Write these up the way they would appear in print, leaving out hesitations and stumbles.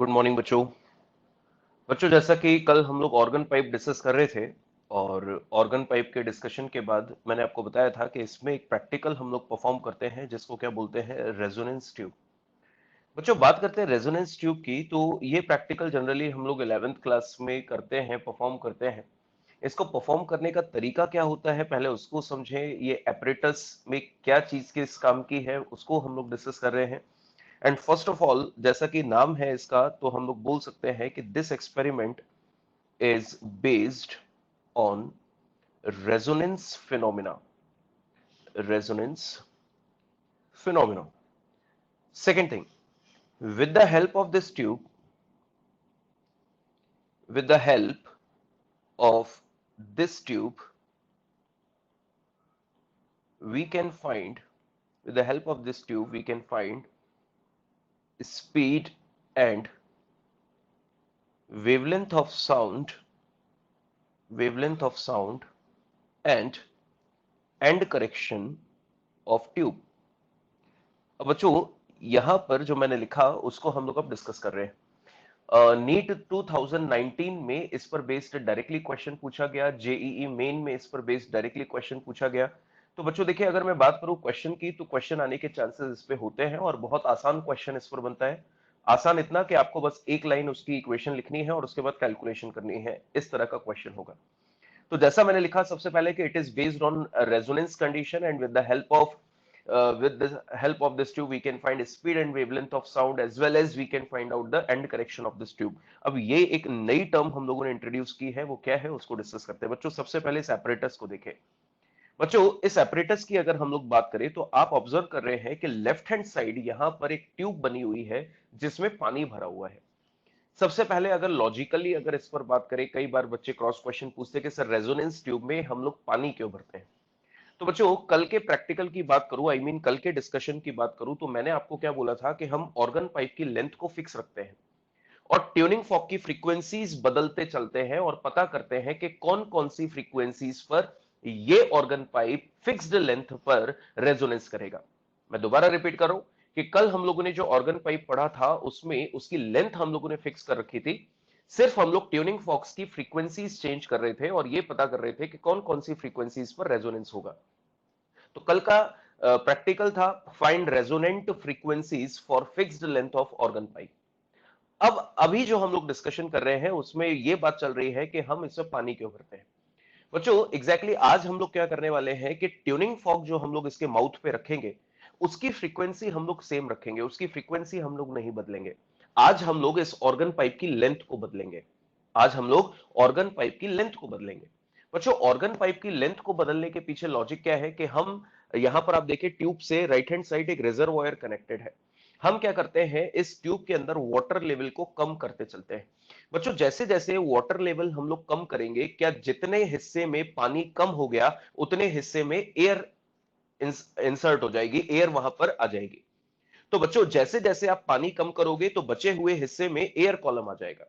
Good morning बच्चों। बच्चों, जैसा कि कल हम लोग ऑर्गन पाइप डिस्कस कर रहे थे और ऑर्गन पाइप के डिस्कशन के बाद मैंने आपको बताया था कि इसमें एक प्रैक्टिकल हम लोग परफॉर्म करते हैं जिसको क्या बोलते हैं, रेजोनेंस ट्यूब। बच्चों, बात करते हैं रेजोनेंस ट्यूब की, तो ये प्रैक्टिकल जनरली हम लोग 11th क्लास में करते हैं, परफॉर्म करते हैं। इसको परफॉर्म करने का तरीका क्या होता है, पहले उसको समझें। ये एपरेटस में क्या चीज किस काम की है उसको हम लोग डिस्कस कर रहे हैं। एंड फर्स्ट ऑफ ऑल, जैसा कि नाम है इसका, तो हम लोग बोल सकते हैं कि this experiment is based on resonance phenomena. Resonance phenomena. Second thing, with the help of this tube, with the help of this tube, we can find, with the help of this tube, we can find speed and wavelength of sound, wavelength of sound and end correction of tube। अब बच्चों, यहां पर जो मैंने लिखा उसको हम लोग अब डिस्कस कर रहे हैं। नीट 2019 में इस पर बेस्ड डायरेक्टली क्वेश्चन पूछा गया, जेईई मेन में इस पर बेस्ड डायरेक्टली क्वेश्चन पूछा गया। तो बच्चों देखिए, अगर मैं बात करूं क्वेश्चन की, तो क्वेश्चन आने के चांसेस इस पे होते हैं और बहुत आसान क्वेश्चन इस पर बनता है। आसान इतना कि आपको बस एक लाइन उसकी इक्वेशन लिखनी है और उसके बाद कैलकुलेशन करनी है, इस तरह का क्वेश्चन होगा। तो जैसा मैंने लिखा सबसे पहले कि it is based on resonance condition and with the help of this tube we can find speed and wavelength of sound as well as we can find out the end correction of this tube। अब ये एक नई term हम लोगों ने introduce की है, वो क्या है उसको डिस्कस करते हैं। बच्चों, सबसे पहले इस एपरेटस को देखें। बच्चों, इस एपरेटस की अगर हम लोग बात करें तो आप ऑब्जर्व कर रहे हैं कि लेफ्ट हैंड साइड यहां पर एक ट्यूब बनी हुई है जिसमें पानी भरा हुआ है। सबसे पहले अगर लॉजिकली अगर इस पर बात करें, कई बार बच्चे क्रॉस क्वेश्चन पूछते हैं कि सर रेजोनेंस ट्यूब में हम लोग पानी क्यों भरते हैं। तो बच्चों, कल के प्रैक्टिकल की बात करूं, आई मीन कल के डिस्कशन की बात करूं, तो मैंने आपको क्या बोला था कि हम ऑर्गन पाइप की लेंथ को फिक्स रखते हैं और ट्यूनिंग फॉर्क की फ्रीक्वेंसीज बदलते चलते हैं और पता करते हैं कि कौन कौन सी फ्रीक्वेंसीज पर ये ऑर्गन पाइप फिक्स्ड लेंथ पर रेजोनेंस करेगा। मैं दोबारा रिपीट कर रहा हूं कि कल हम लोगों ने जो ऑर्गन पाइप पढ़ा था उसमें उसकी लेंथ हम लोगों ने फिक्स कर रखी थी। सिर्फ हम लोग ट्यूनिंग फॉक्स की फ्रीक्वेंसीज चेंज कर रहे थे और ये पता कर रहे थे कि कौन कौन सी फ्रीक्वेंसीज पर रेजोनेंस होगा। तो कल का प्रैक्टिकल था find resonant frequencies for fixed length of organ pipe. अब अभी जो हम लोग डिस्कशन कर रहे हैं उसमें ये बात चल रही है कि हम इसमें पानी क्यों भरते हैं। बच्चों एग्जैक्टली आज हम लोग क्या करने वाले हैं कि ट्यूनिंग फॉर्क जो हम लोग इसके माउथ पे रखेंगे उसकी फ्रीक्वेंसी हम लोग सेम रखेंगे, उसकी फ्रीक्वेंसी हम लोग नहीं बदलेंगे। आज हम लोग इस ऑर्गन पाइप की लेंथ को बदलेंगे। आज हम लोग ऑर्गन पाइप की लेंथ को बदलेंगे। बच्चों, ऑर्गन पाइप की लेंथ को बदलने के पीछे लॉजिक क्या है कि हम यहां पर आप देखिए ट्यूब से राइट हैंड साइड एक रिजर्वॉयर कनेक्टेड है। हम क्या करते हैं, इस ट्यूब के अंदर वाटर लेवल को कम करते चलते हैं। बच्चों, जैसे जैसे वाटर लेवल हम लोग कम करेंगे, क्या जितने हिस्से में पानी कम हो गया उतने हिस्से में एयर इंसर्ट हो जाएगी, एयर वहां पर आ जाएगी। तो बच्चों, जैसे जैसे आप पानी कम करोगे तो बचे हुए हिस्से में एयर कॉलम आ जाएगा।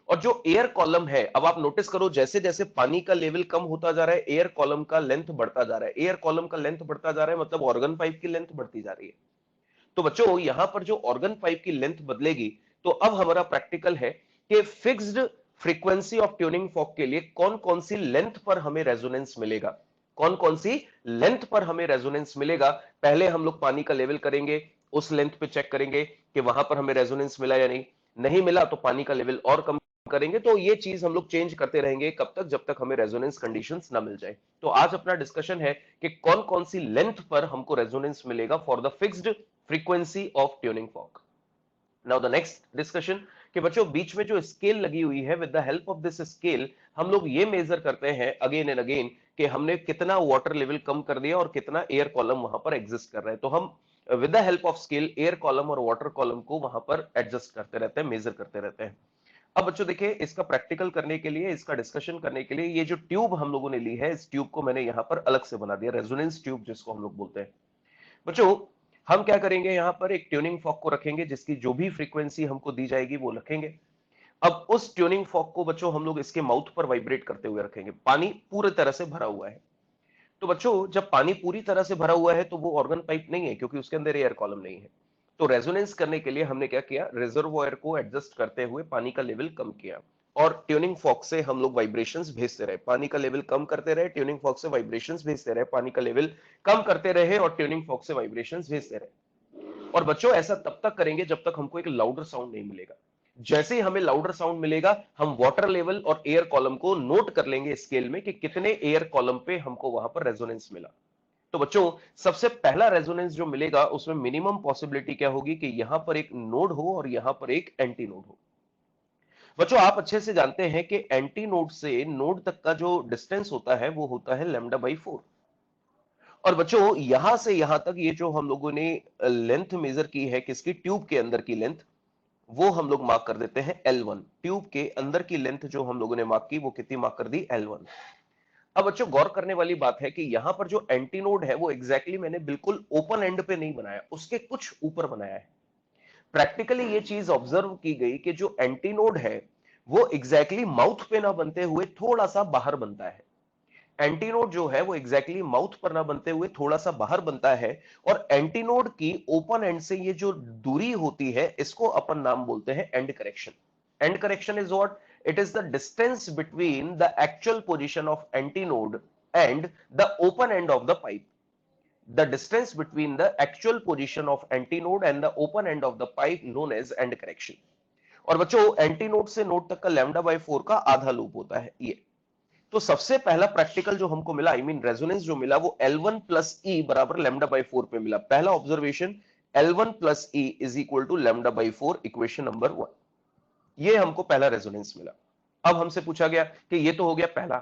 और जो एयर कॉलम है, अब आप नोटिस करो, जैसे जैसे पानी का लेवल कम होता जा रहा है एयर कॉलम का लेंथ बढ़ता जा रहा है। एयर कॉलम का लेंथ बढ़ता जा रहा है मतलब ऑर्गन पाइप की लेंथ बढ़ती जा रही है। तो बच्चों, यहां पर जो ऑर्गन पाइप की लेंथ बदलेगी, तो अब हमारा प्रैक्टिकल है कि fixed frequency of tuning fork के लिए कौन कौन सी लेंथ पर हमें रेजोनेंस मिलेगा। कौन कौन सी लेंथ पर हमें रेजोनेंस मिलेगा। पहले हम लोग पानी का लेवल करेंगे, उस लेंथ पे चेक करेंगे कि वहां पर हमें रेजोनेंस मिला या नहीं। नहीं मिला तो पानी का लेवल और कम करेंगे। तो ये चीज हम लोग चेंज करते रहेंगे कब तक, जब तक हमें रेजोनेंस कंडीशंस ना मिल जाए। तो आज अपना डिस्कशन है कि कौन कौन सी लेंथ पर हमको रेजोनेंस मिलेगा for the fixed frequency of tuning fork. Now the next discussion, कि बच्चों बीच में जो स्केल लगी हुई है, with the help of this scale हम लोग ये मेजर करते हैं अगेन एंड अगेन कि हमने कितना वाटर लेवल कम कर दिया और कितना एयर कॉलम वहां पर एग्जिस्ट कर रहा है। तो हम with the help of scale air column और वाटर कॉलम को वहां पर एडजस्ट करते रहते हैं, मेजर करते रहते हैं। अब बच्चों देखिए, इसका प्रैक्टिकल करने के लिए, इसका डिस्कशन करने के लिए, ये जो ट्यूब हम लोगों ने ली है, इस ट्यूब को मैंने यहां पर अलग से बना दिया, रेजोनेंस ट्यूब जिसको हम लोग बोलते हैं। बच्चों, हम क्या करेंगे, यहां पर एक ट्यूनिंग फॉर्क को रखेंगे जिसकी जो भी फ्रीक्वेंसी हमको दी जाएगी वो रखेंगे। अब उस ट्यूनिंग फॉर्क को बच्चों हम लोग इसके माउथ पर वाइब्रेट करते हुए रखेंगे। पानी पूरी तरह से भरा हुआ है। तो बच्चों, जब पानी पूरी तरह से भरा हुआ है तो वो ऑर्गन पाइप नहीं है क्योंकि उसके अंदर एयर कॉलम नहीं है। तो रेजोनेंस करने के लिए हमने क्या किया, रिजर्वॉयर को एडजस्ट करते हुए पानी का लेवल कम किया और ट्यूनिंग फॉर्क से हम लोग वाइब्रेशंस भेजते रहे, पानी का लेवल कम करते रहे, ट्यूनिंग फॉर्क से वाइब्रेशंस भेजते रहे, पानी का लेवल कम करते रहे और ट्यूनिंग फॉर्क से वाइब्रेशंस भेजते रहे। और बच्चों ऐसा तब तक करेंगे जब तक हमको एक लाउडर साउंड नहीं मिलेगा। जैसे ही हमें लाउडर साउंड मिलेगा, हम वाटर लेवल और एयर कॉलम को नोट कर लेंगे स्केल में कि कितने एयर कॉलम पे हमको वहां पर रेजोनेंस मिला। तो बच्चों सबसे पहला रेजोनेंस जो मिलेगा उसमें मिनिमम पॉसिबिलिटी क्या होगी कि यहां पर एक नोड हो और यहां पर एक एंटी नोड हो। बच्चों आप अच्छे से जानते हैं कि एंटी नोड से नोड तक का जो डिस्टेंस होता है वो होता है λ/4। और बच्चों यहां से यहां तक ये जो हम लोगों ने लेंथ मेजर की है किसकी, ट्यूब के अंदर की लेंथ, वो हम लोग मार्क कर देते हैं L1। ट्यूब के अंदर की लेंथ जो हम लोगों ने मार्क की वो कितनी मार्क कर दी, L1। अब बच्चों गौर करने वाली बात है कि यहां पर जो एंटीनोड है वो एग्जैक्टली मैंने बिल्कुल ओपन एंड पे नहीं बनाया, उसके कुछ ऊपर बनाया है। प्रैक्टिकली ये चीज ऑब्जर्व की गई कि जो एंटीनोड है वो एग्जैक्टली माउथ पे ना बनते हुए थोड़ा सा बाहर बनता है। एंटीनोड जो है वो एग्जैक्टली माउथ पर ना बनते हुए थोड़ा सा बाहर बनता है। और एंटीनोड की ओपन एंड से ये जो दूरी होती है इसको अपन नाम बोलते हैं and correction. And correction is what, it is the distance between the actual position of antinode and the open end of the pipe. The distance between the actual position of antinode and the open end of the pipe known as end correction. और बच्चों antinode से node तक का λ/4 का आधा loop होता है ये। तो सबसे पहला प्रैक्टिकल जो हमको मिला, आई मीन रेजोनेंस जो मिला, वो L1 प्लस ई बराबर λ/4 पे मिला। पहला observation, L1 plus E is equal to λ/4, equation number 1। ये हमको पहला रेजोनेंस मिला। अब हमसे पूछा गया कि ये तो हो गया पहला,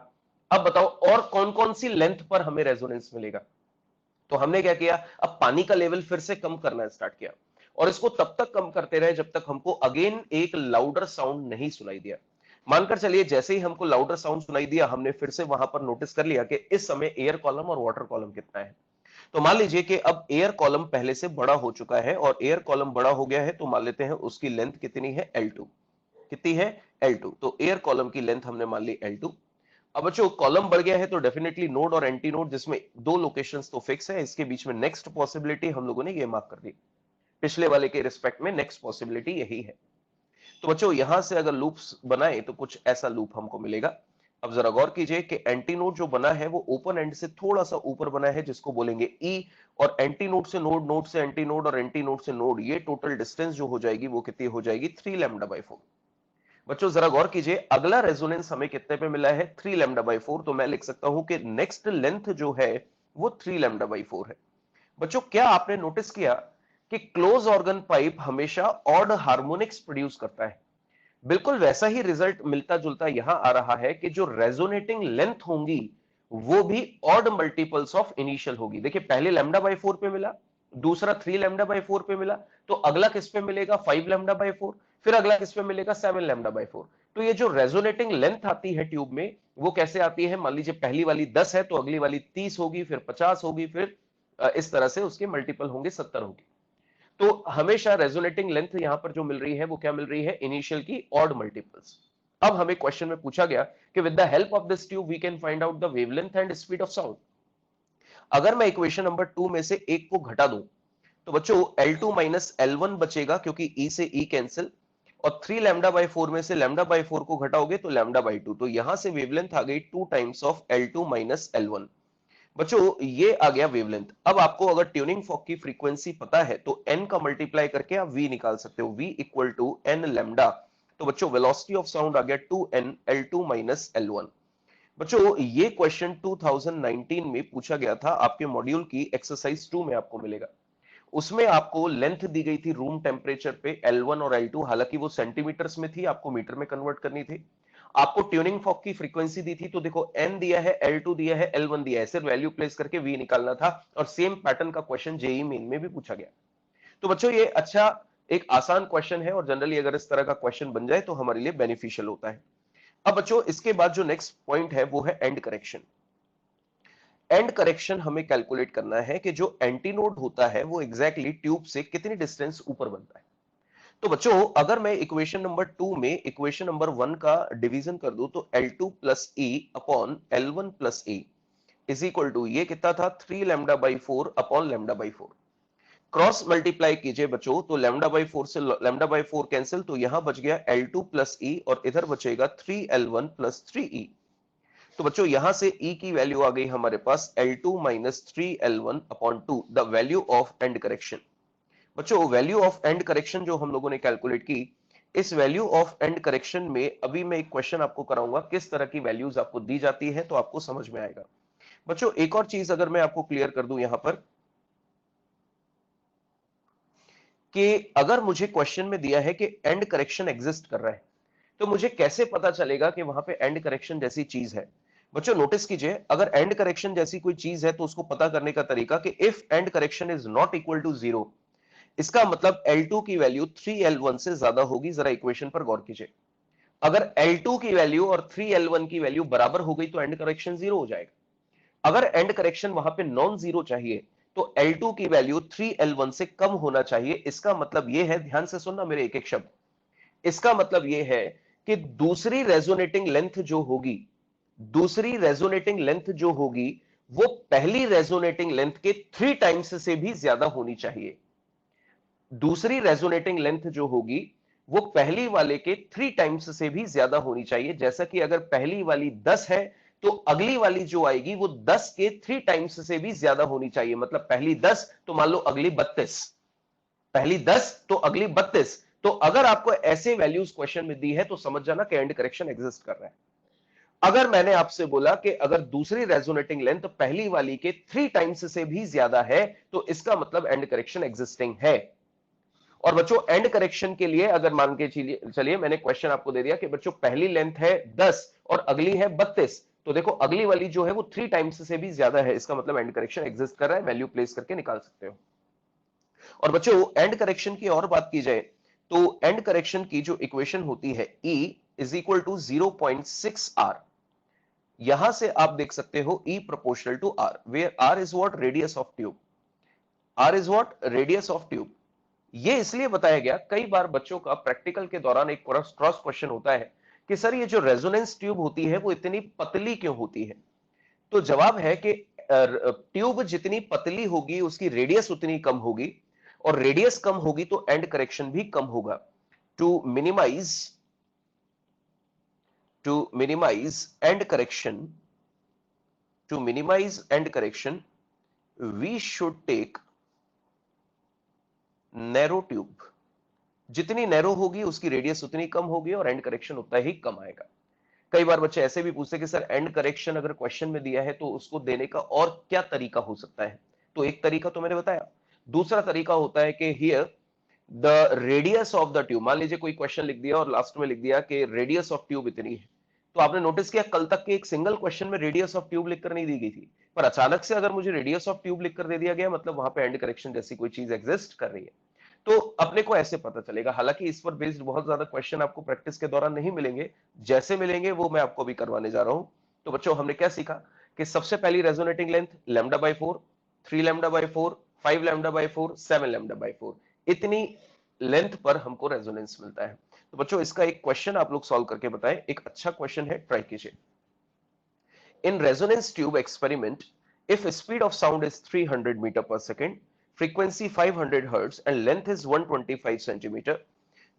अब बताओ और कौन कौन सी लेंथ पर हमें रेजोनेंस मिलेगा। तो हमने क्या किया, अब पानी का लेवल फिर से कम करना स्टार्ट किया और इसको तब तक कम करते रहे जब तक हमको अगेन एक लाउडर साउंड नहीं सुनाई दिया। मानकर चलिए जैसे ही हमको लाउडर साउंड सुनाई दिया, हमने फिर से वहां पर नोटिस कर लिया कि इस समय एयर कॉलम और वाटर कॉलम कितना है। तो मान लीजिए कि अब एयर कॉलम पहले से बड़ा हो चुका है और एयर कॉलम बड़ा हो गया है, तो मान लेते हैं उसकी लेंथ कितनी है, L2। कितनी है, L2। तो एयर कॉलम की लेंथ हमने मान ली L2। अब बच्चों कॉलम बढ़ गया है तो डेफिनेटली नोड और एंटी नोड जिसमें दो लोकेशंस तो फिक्स है, इसके बीच में नेक्स्ट पॉसिबिलिटी हम लोगों ने ये मार्क कर दी। पिछले वाले के रिस्पेक्ट में नेक्स्ट पॉसिबिलिटी यही है। तो बच्चों यहां से अगर लूप्स बनाए तो कुछ ऐसा लूप हमको मिलेगा। अब जरा गौर कीजिए कि एंटी नोड जो बना है वो ओपन एंड से थोड़ा सा ऊपर बना है जिसको बोलेंगे ई। और एंटी नोड से नोड, नोड से एंटी नोड और एंटी नोड से नोड, ये टोटल डिस्टेंस जो हो जाएगी वो कितनी हो जाएगी, 3λ/4। बच्चों जरा गौर कीजिए अगला रेजोनेंस हमें कितने पे मिला है, 3λ/4। तो मैं लिख सकता हूं कि नेक्स्ट लेंथ जो है वो 3λ/4 है। बच्चों क्या आपने नोटिस किया कि क्लोज ऑर्गन पाइप हमेशा ऑड हार्मोनिक्स प्रोड्यूस करता है। बिल्कुल वैसा ही रिजल्ट मिलता जुलता यहां आ रहा है कि जो रेजोनेटिंग लेंथ होंगी वो भी ऑड मल्टीपल्स ऑफ इनिशियल होगी। देखिए पहले λ/4 पे मिला, दूसरा 3λ/4 पे मिला, तो अगला किस पे मिलेगा, 5λ/4, फिर अगला किस पे मिलेगा, 7λ/4। तो ये जो रेजोनेटिंग लेंथ आती है ट्यूब में वो कैसे आती है, मान लीजिए पहली वाली 10 है तो अगली वाली 30 होगी, फिर 50 होगी, फिर इस तरह से उसके मल्टीपल होंगे, 70 होगी। तो हमेशा रेजोनेटिंग लेंथ यहां पर जो मिल रही है वो क्या मिल रही है, इनिशियल की ऑड मल्टीपल्स। अब हमें क्वेश्चन में पूछा गया कि with the help of this tube we can find out the wavelength and speed of sound. अगर मैं इक्वेशन नंबर 2 में से एक को घटा दूं तो बच्चों L2 माइनस L1 बचेगा क्योंकि E से E कैंसिल, और 3λ/4 में से λ/4 को घटाओगे तो λ/2। तो यहां से वेवलेंथ आ गई 2 times of L2 minus L1। बच्चों ये आ गया वेवलेंथ। अब आपको अगर ट्यूनिंग फॉर्क की फ्रीक्वेंसी पता है तो n का मल्टीप्लाई करके आप v निकाल सकते हो, v equal to n lambda. तो बच्चों वेलोसिटी ऑफ साउंड आ गया 2n L2 माइनस L1। बच्चों ये क्वेश्चन 2019 में पूछा गया था, आपके मॉड्यूल की एक्सरसाइज 2 में आपको मिलेगा। उसमें आपको लेंथ दी गई थी रूम टेम्परेचर पे L1 और L2, हालांकि वो सेंटीमीटर्स में थी, आपको मीटर में कन्वर्ट करनी थी। आपको ट्यूनिंग फॉर्क की फ्रीक्वेंसी दी थी, तो देखो n दिया है, L2 दिया है, L1 दिया है, सिर्फ वैल्यू प्लेस करके v निकालना था। और सेम पैटर्न का क्वेश्चन जेई मेन में भी पूछा गया। तो बच्चों ये अच्छा एक आसान क्वेश्चन है और जनरली अगर इस तरह का क्वेश्चन बन जाए तो हमारे लिए बेनिफिशियल होता है। अब बच्चों इसके बाद जो नेक्स्ट पॉइंट है वो है एंड करेक्शन। एंड करेक्शन हमें कैलकुलेट करना है कि जो एंटीनोड होता है वो एग्जैक्टली ट्यूब से कितनी डिस्टेंस ऊपर बनता है। तो बच्चों अगर मैं इक्वेशन नंबर 2 में इक्वेशन नंबर 1 का डिवीजन कर दूं तो L2 plus e upon L1 plus E is equal to, ये कितना था, 3λ/4 अपॉन λ/4। क्रॉस मल्टीप्लाई कीजिए बच्चों, तो लैम्डा बाई 4 से लैम्डा बाई 4 कैंसिल, तो यहां बच गया L2 प्लस ई और इधर बचेगा 3L1 प्लस 3E। तो बच्चों यहां से E की वैल्यू आ गई हमारे पास L2 minus 3L1 upon 2, the value of and correction. बच्चों वैल्यू ऑफ एंड करेक्शन जो हम लोगों ने कैलकुलेट की, इस वैल्यू ऑफ एंड करेक्शन में अभी मैं एक क्वेश्चन आपको कराऊंगा, किस तरह की वैल्यूज आपको दी जाती है, तो आपको समझ में आएगा। बच्चों एक और चीज अगर मैं आपको क्लियर कर दूं यहां पर, कि अगर मुझे क्वेश्चन में दिया है कि एंड करेक्शन एग्जिस्ट कर रहा है, तो मुझे कैसे पता चलेगा कि वहां पे एंड करेक्शन जैसी चीज है। बच्चों नोटिस कीजिए, अगर एंड करेक्शन जैसी कोई चीज है तो उसको पता करने का तरीका कि if end correction is not equal to zero, इसका मतलब L2 की वैल्यू 3L1 से ज्यादा होगी। जरा इक्वेशन पर गौर कीजिए, अगर L2 की वैल्यू और 3L1 की वैल्यू बराबर हो गई तो एंड करेक्शन जीरो हो जाएगा। अगर एंड करेक्शन वहां पे नॉन जीरो चाहिए तो L2 की वैल्यू 3L1 से कम होना चाहिए। इसका मतलब यह है, ध्यान से सुनना मेरे एक एक शब्द, इसका मतलब यह है कि दूसरी रेजोनेटिंग लेंथ जो होगी, दूसरी रेजोनेटिंग लेंथ जो होगी, वो पहली रेजोनेटिंग लेंथ के 3 टाइम्स से भी ज्यादा होनी चाहिए। दूसरी रेजोनेटिंग लेंथ जो होगी वो पहली वाले के 3 टाइम्स से भी ज्यादा होनी चाहिए। जैसा कि अगर पहली वाली 10 है तो अगली वाली जो आएगी वो 10 के 3 टाइम्स से भी ज्यादा होनी चाहिए। मतलब पहली 10 तो मान लो अगली 32, पहली 10 तो अगली 32। तो अगर आपको ऐसे वैल्यूज क्वेश्चन में दी है तो समझ जाना कि एंड करेक्शन एग्जिस्ट कर रहा है। अगर मैंने आपसे बोला कि अगर दूसरी रेजोनेटिंग लेंथ पहली वाली के 3 टाइम्स से भी ज्यादा है तो इसका मतलब एंड करेक्शन एग्जिस्टिंग है। और बच्चों एंड करेक्शन के लिए अगर मान के चलिए मैंने क्वेश्चन आपको दे दिया कि बच्चों पहली लेंथ है 10 और अगली है 32, तो देखो अगली वाली जो है वो 3 टाइम्स से भी ज्यादा है, इसका मतलब एंड करेक्शन एग्जिस्ट कर रहा है। वैल्यू प्लेस करके निकाल सकते हो। और बच्चों एंड करेक्शन की और बात की जाए तो एंड करेक्शन की जो इक्वेशन होती है E is equal to 0.6R। यहां से आप देख सकते हो E proportional to R, where R is what, radius of tube. R is what, radius of tube. ये इसलिए बताया गया, कई बार बच्चों का प्रैक्टिकल के दौरान एक क्रॉस क्वेश्चन होता है कि सर ये जो रेजोनेंस ट्यूब होती है वो इतनी पतली क्यों होती है। तो जवाब है कि ट्यूब जितनी पतली होगी उसकी रेडियस उतनी कम होगी, और रेडियस कम होगी तो एंड करेक्शन भी कम होगा। To minimise to minimise end correction to minimise end correction we should take narrow tube. जितनी नैरो होगी उसकी रेडियस उतनी कम होगी और एंड करेक्शन उतना ही कम आएगा। कई बार बच्चे ऐसे भी पूछते हैं कि सर एंड करेक्शन अगर क्वेश्चन में दिया है तो उसको देने का और क्या तरीका हो सकता है। तो एक तरीका तो मैंने बताया, दूसरा तरीका होता है कि here the radius of the tube, मान लीजिए कोई क्वेश्चन लिख दिया और लास्ट में लिख दिया कि रेडियस ऑफ ट्यूब इतनी है, तो आपने नोटिस किया कल तक के एक सिंगल क्वेश्चन में रेडियस ऑफ ट्यूब लिखकर नहीं दी गई थी, पर अचानक से अगर मुझे रेडियस ऑफ ट्यूब लिखकर दे दिया गया, मतलब वहां पे एंड करेक्शन जैसी कोई चीज एग्जिस्ट कर रही है। तो अपने को ऐसे पता चलेगा। हालांकि इस पर बेस्ड बहुत ज्यादा क्वेश्चन आपको प्रैक्टिस के दौरान नहीं मिलेंगे, जैसे मिलेंगे वो मैं आपको भी करवाने जा रहा हूं। तो बच्चों हमने क्या सीखा कि सबसे पहली resonating length lambda by 4, 3 lambda by 4, 5 lambda by 4, 7 lambda by 4, इतनी लेंथ पर हमको रेजोनेंस मिलता है। तो बच्चों इसका एक क्वेश्चन आप लोग सॉल्व करके बताएं, एक अच्छा क्वेश्चन है, ट्राई कीजिए। In resonance tube experiment, if speed of sound is 300 meter per second, frequency 500 hertz and length is 125 centimeter,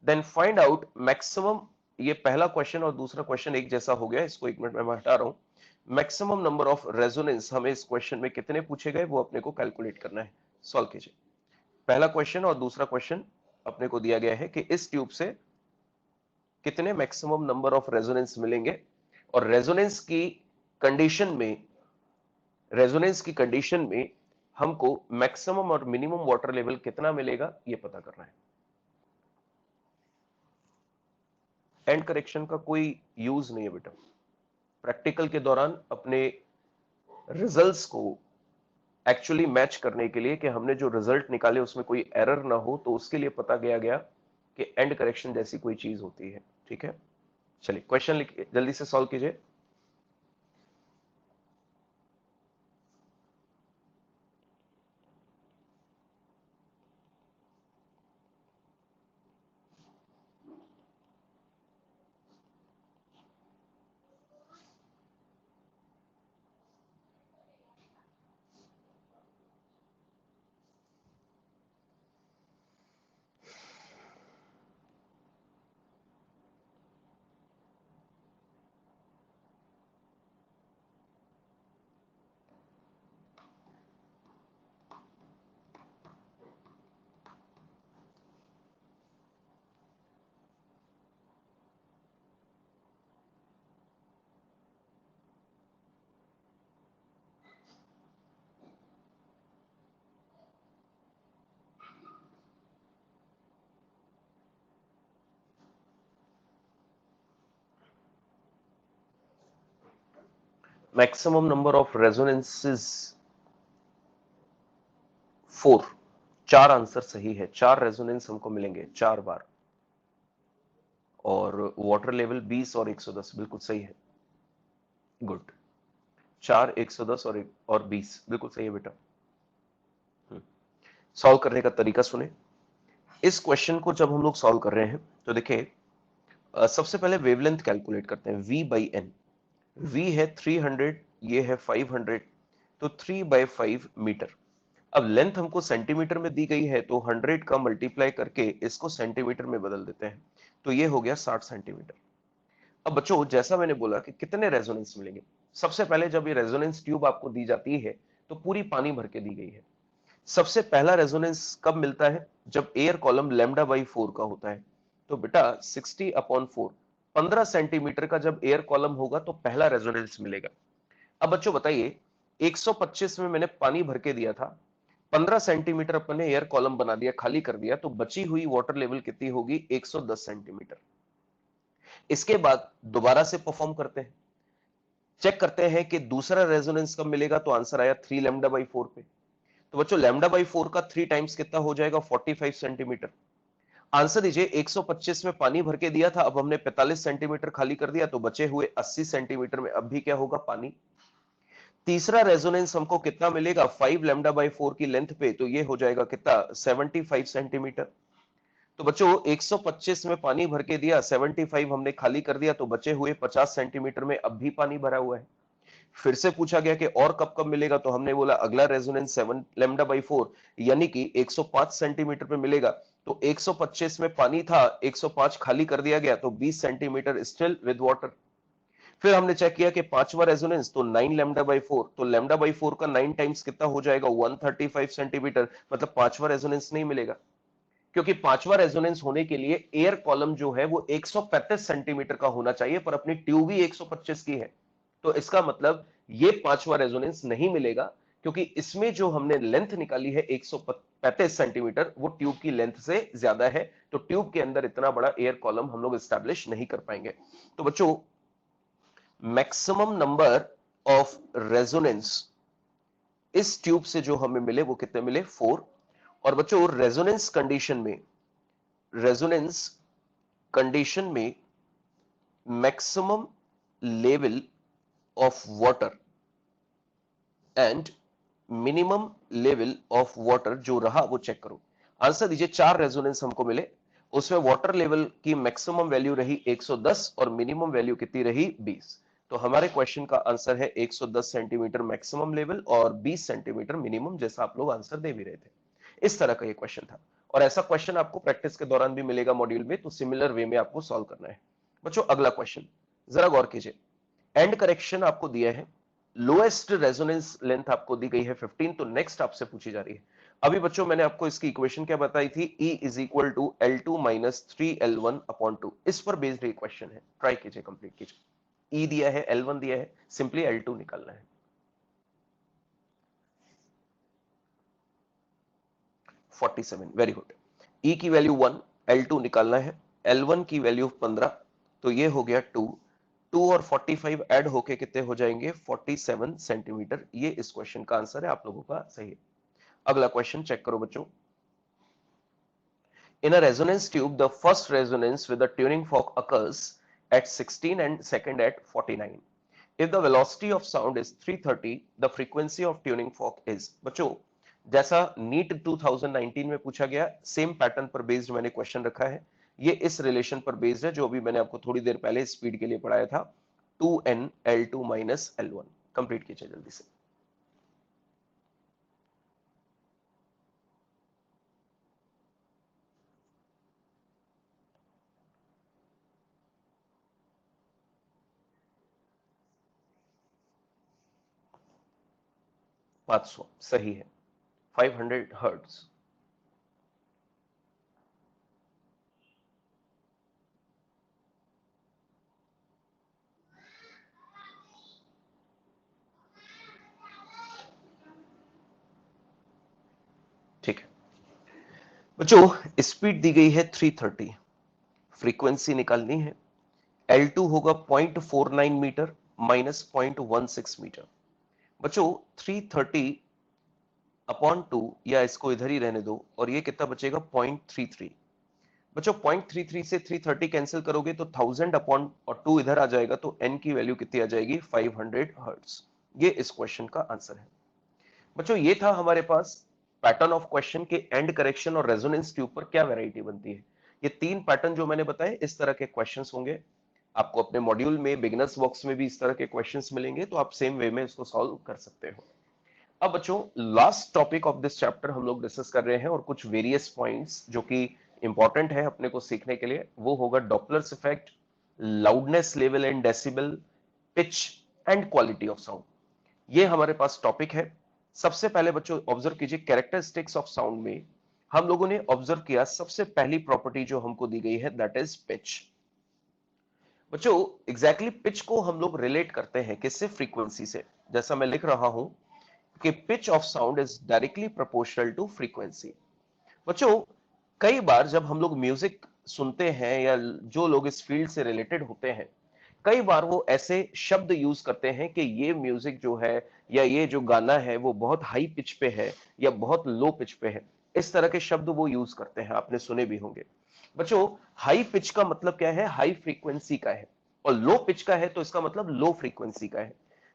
then find out maximum, ये पहला क्वेश्चन और दूसरा क्वेश्चन एक जैसा हो गया, इसको एक मिनट में मैं हटा रहा हूं। मैक्सिमम नंबर ऑफ रेजोनेंस हमें इस क्वेश्चन में कितने पूछे गए वो अपने को कैलकुलेट करना है। सॉल्व कीजिए। पहला क्वेश्चन और दूसरा क्वेश्चन अपने को दिया गया है कि इस ट्यूब से कितने मैक्सिमम नंबर ऑफ रेजोनेंस मिलेंगे, और रेजोनेंस की कंडीशन में हमको मैक्सिमम और मिनिमम वाटर लेवल कितना मिलेगा ये पता करना है। एंड करेक्शन का कोई यूज नहीं है बेटा। प्रैक्टिकल के दौरान अपने रिजल्ट्स को एक्चुअली मैच करने के लिए कि हमने जो रिजल्ट निकाले उसमें कोई एरर ना हो, तो उसके लिए पता गया कि एंड करेक्शन जैसी कोई चीज होती है। ठीक है, चलिए क्वेश्चन लिखिए, जल्दी से सॉल्व कीजिए। मैक्सिमम नंबर ऑफ रेजोनेंसेस 4, 4 आंसर सही है, 4 रेजोनेंस हमको मिलेंगे 4 बार। और वाटर लेवल 20 और 110 बिल्कुल सही है, गुड। 4, 110 और 20 बिल्कुल सही है बेटा। सॉल्व करने का तरीका सुने। इस क्वेश्चन को जब हम लोग सॉल्व कर रहे हैं तो देखिए, सबसे पहले वेवलेंथ कैलकुलेट करते हैं, v बाई एन। v है 300, ये है 500, तो 3/5 मीटर। अब लेंथ हमको सेंटीमीटर में दी गई है, तो 100 का मल्टीप्लाई करके इसको सेंटीमीटर में बदल देते हैं, तो ये हो गया 60 सेंटीमीटर। अब बच्चों, जैसा मैंने बोला कि कितने रेजोनेंस मिलेंगे, सबसे पहले जब ये रेजोनेंस ट्यूब आपको दी जाती है तो पूरी पानी भर के दी गई है। सबसे पहला रेजोनेंस कब मिलता है, जब एयर कॉलम λ/4 का होता है। तो बेटा 60/4, 15 सेंटीमीटर का जब एयर कॉलम होगा तो पहला रेजोनेंस मिलेगा। अब बच्चों बताइए, 125 में मैंने पानी भर के दिया था, 15 सेंटीमीटर अपन ने एयर कॉलम बना दिया, खाली कर दिया, तो बची हुई वाटर लेवल कितनी होगी, 110 सेंटीमीटर। इसके बाद दोबारा से परफॉर्म करते हैं, चेक करते हैं कि दूसरा रेजोनेंस कब मिलेगा, तो आंसर आया 3 λ/4 पे। तो बच्चों λ/4 का 3 टाइम्स कितना हो जाएगा, 45 सेंटीमीटर। आंसर दीजिए, 125 में पानी भर के दिया था, अब हमने 45 सेंटीमीटर खाली कर दिया, तो बचे हुए 80 सेंटीमीटर में अब भी क्या होगा, पानी। तीसरा रेजोनेंस हमको कितना मिलेगा, 5 λ/4 की लेंथ पे, तो ये हो जाएगा कितना, 75 सेंटीमीटर। तो बच्चों 125 में पानी भर के दिया, 75 हमने खाली कर दिया, तो बचे हुए 50 सेंटीमीटर में अब भी पानी भरा हुआ है। फिर से पूछा गया कि और कब कब मिलेगा, तो हमने बोला अगला रेजोनेंस 7 λ/4 यानी कि 105 सेंटीमीटर पे मिलेगा। तो 125 में पानी था, 105 खाली कर दिया गया, तो 20 सेंटीमीटर स्टिल विद वाटर। फिर हमने चेक किया कि पांचवा रेजोनेंस तो 9 λ/4, तो λ/4 का 9 टाइम्स कितना हो जाएगा, 135 सेंटीमीटर, मतलब पांचवा रेजोनेंस नहीं मिलेगा, क्योंकि पांचवा रेजोनेंस होने के लिए एयर कॉलम जो है वो 135 सेंटीमीटर का होना चाहिए, पर अपनी ट्यूब ही 125 की है। तो इसका मतलब ये पांचवा रेजोनेंस नहीं मिलेगा, क्योंकि इसमें जो हमने लेंथ निकाली है 135 सेंटीमीटर, वो ट्यूब की लेंथ से ज्यादा है, तो ट्यूब के अंदर इतना बड़ा एयर कॉलम हम लोग एस्टैब्लिश नहीं कर पाएंगे। तो बच्चों, मैक्सिमम नंबर ऑफ रेजोनेंस इस ट्यूब से जो हमें मिले वो कितने मिले, 4। और बच्चों रेजोनेंस कंडीशन में maximum level of water and minimum level of water जो रहा वो चेक करो। आंसर दीजिए, 4 रेजोनेंस हमको मिले, उसमें वाटर लेवल की मैक्सिमम वैल्यू रही 110 और मिनिमम वैल्यू कितनी रही, 20। तो हमारे क्वेश्चन का आंसर है 110 सेंटीमीटर मैक्सिमम लेवल और 20 सेंटीमीटर मिनिमम, जैसा आप लोग आंसर दे भी रहे थे। इस तरह का ये क्वेश्चन था, और ऐसा क्वेश्चन आपको प्रैक्टिस के दौरान भी मिलेगा मॉड्यूल में, तो सिमिलर वे में आपको सॉल्व करना है। बच्चों अगला क्वेश्चन जरा गौर कीजिए, एंड करेक्शन आपको दिया है, लोएस्ट रेजोनेंस लेंथ आपको दी गई है 15, तो नेक्स्ट आपसे पूछी जा रही है। अभी बच्चों मैंने आपको इसकी इक्वेशन क्या बताई थी, E is equal to L2 minus 3L1/2, इस पर बेस्ड ये क्वेश्चन है, ट्राई कीजिए, कंप्लीट कीजिए। E दिया है, L1 दिया है, सिंपली L2 निकालना है। 47, वेरी गुड। E की वैल्यू 1, L2 निकालना है, L1 की वैल्यू 15, तो ये हो गया 2, 2 और 45 ऐड होके कितने हो जाएंगे, 47 सेंटीमीटर। ये इस क्वेश्चन का आंसर है, आप लोगों का सही है। अगला क्वेश्चन चेक करो बच्चों, in a resonance tube the first resonance with the tuning fork occurs at 16 and second at 49. If the velocity of sound is 330, the frequency of tuning fork is। बच्चों जैसा नीट 2019 में पूछा गया, same pattern पर based मैंने question रखा है। ये इस रिलेशन पर बेस्ड है जो अभी मैंने आपको थोड़ी देर पहले स्पीड के लिए पढ़ाया था, 2n L2 - L1। कंप्लीट कीजिए जल्दी से। पांच सौ सही है, 500 हर्ट्ज। ठीक है बच्चों, स्पीड दी गई है 330, फ्रीक्वेंसी निकालनी है, L2 होगा 0.49 मीटर, -0.16 मीटर। बच्चों 330/2, या इसको इधर ही रहने दो, और ये कितना बचेगा 0.33। बच्चों 0.33 से 330 कैंसिल करोगे तो 1000/2 इधर आ जाएगा, तो n की वैल्यू कितनी आ जाएगी 500 हर्ट्ज। ये इस क्वेश्चन का आंसर है। बच्चों ये था हमारे पास पैटर्न ऑफ क्वेश्चन के एंड करेक्शन और रेजोनेंस ट्यूब पर क्या वैरायटी बनती है। ये 3 पैटर्न जो मैंने बताए, इस तरह के क्वेश्चंस होंगे। आपको अपने मॉड्यूल में बिगिनर्स बॉक्स में भी इस तरह के क्वेश्चंस मिलेंगे, तो आप सेम वे में इसको सॉल्व कर सकते हो। अब बच्चों last topic of this chapter हम लोग डिस्कस कर रहे हैं, और कुछ वेरियस पॉइंट्स जो कि इंपॉर्टेंट है अपने को सीखने के लिए, वो होगा Doppler's effect, loudness level and decibel, pitch and quality of sound. ये हमारे पास टॉपिक है। सबसे पहले बच्चों ऑब्जर्व कीजिए, कैरेक्टरिस्टिक्स ऑफ साउंड में हम लोगों ने ऑब्जर्व किया सबसे पहली प्रॉपर्टी जो हमको दी गई है, दैट इज पिच। बच्चों एग्जैक्टली पिच को हम लोग रिलेट करते हैं किससे, फ्रीक्वेंसी से। जैसा मैं लिख रहा हूं कि pitch of sound is directly proportional to frequency. बच्चों कई बार जब हम लोग म्यूजिक सुनते हैं, या जो लोग इस फील्ड से रिलेटेड होते हैं, कई बार वो ऐसे शब्द यूज करते हैं कि ये म्यूजिक जो है, या ये जो गाना है, वो बहुत हाई पिच पे है या बहुत लो पिच पे है। इस तरह के शब्द वो यूज करते हैं, आपने सुने भी होंगे। बच्चों हाई पिच का मतलब क्या है, हाई फ्रीक्वेंसी का है, और लो पिच का है तो इसका मतलब लो फ्रीक्वेंसी का है।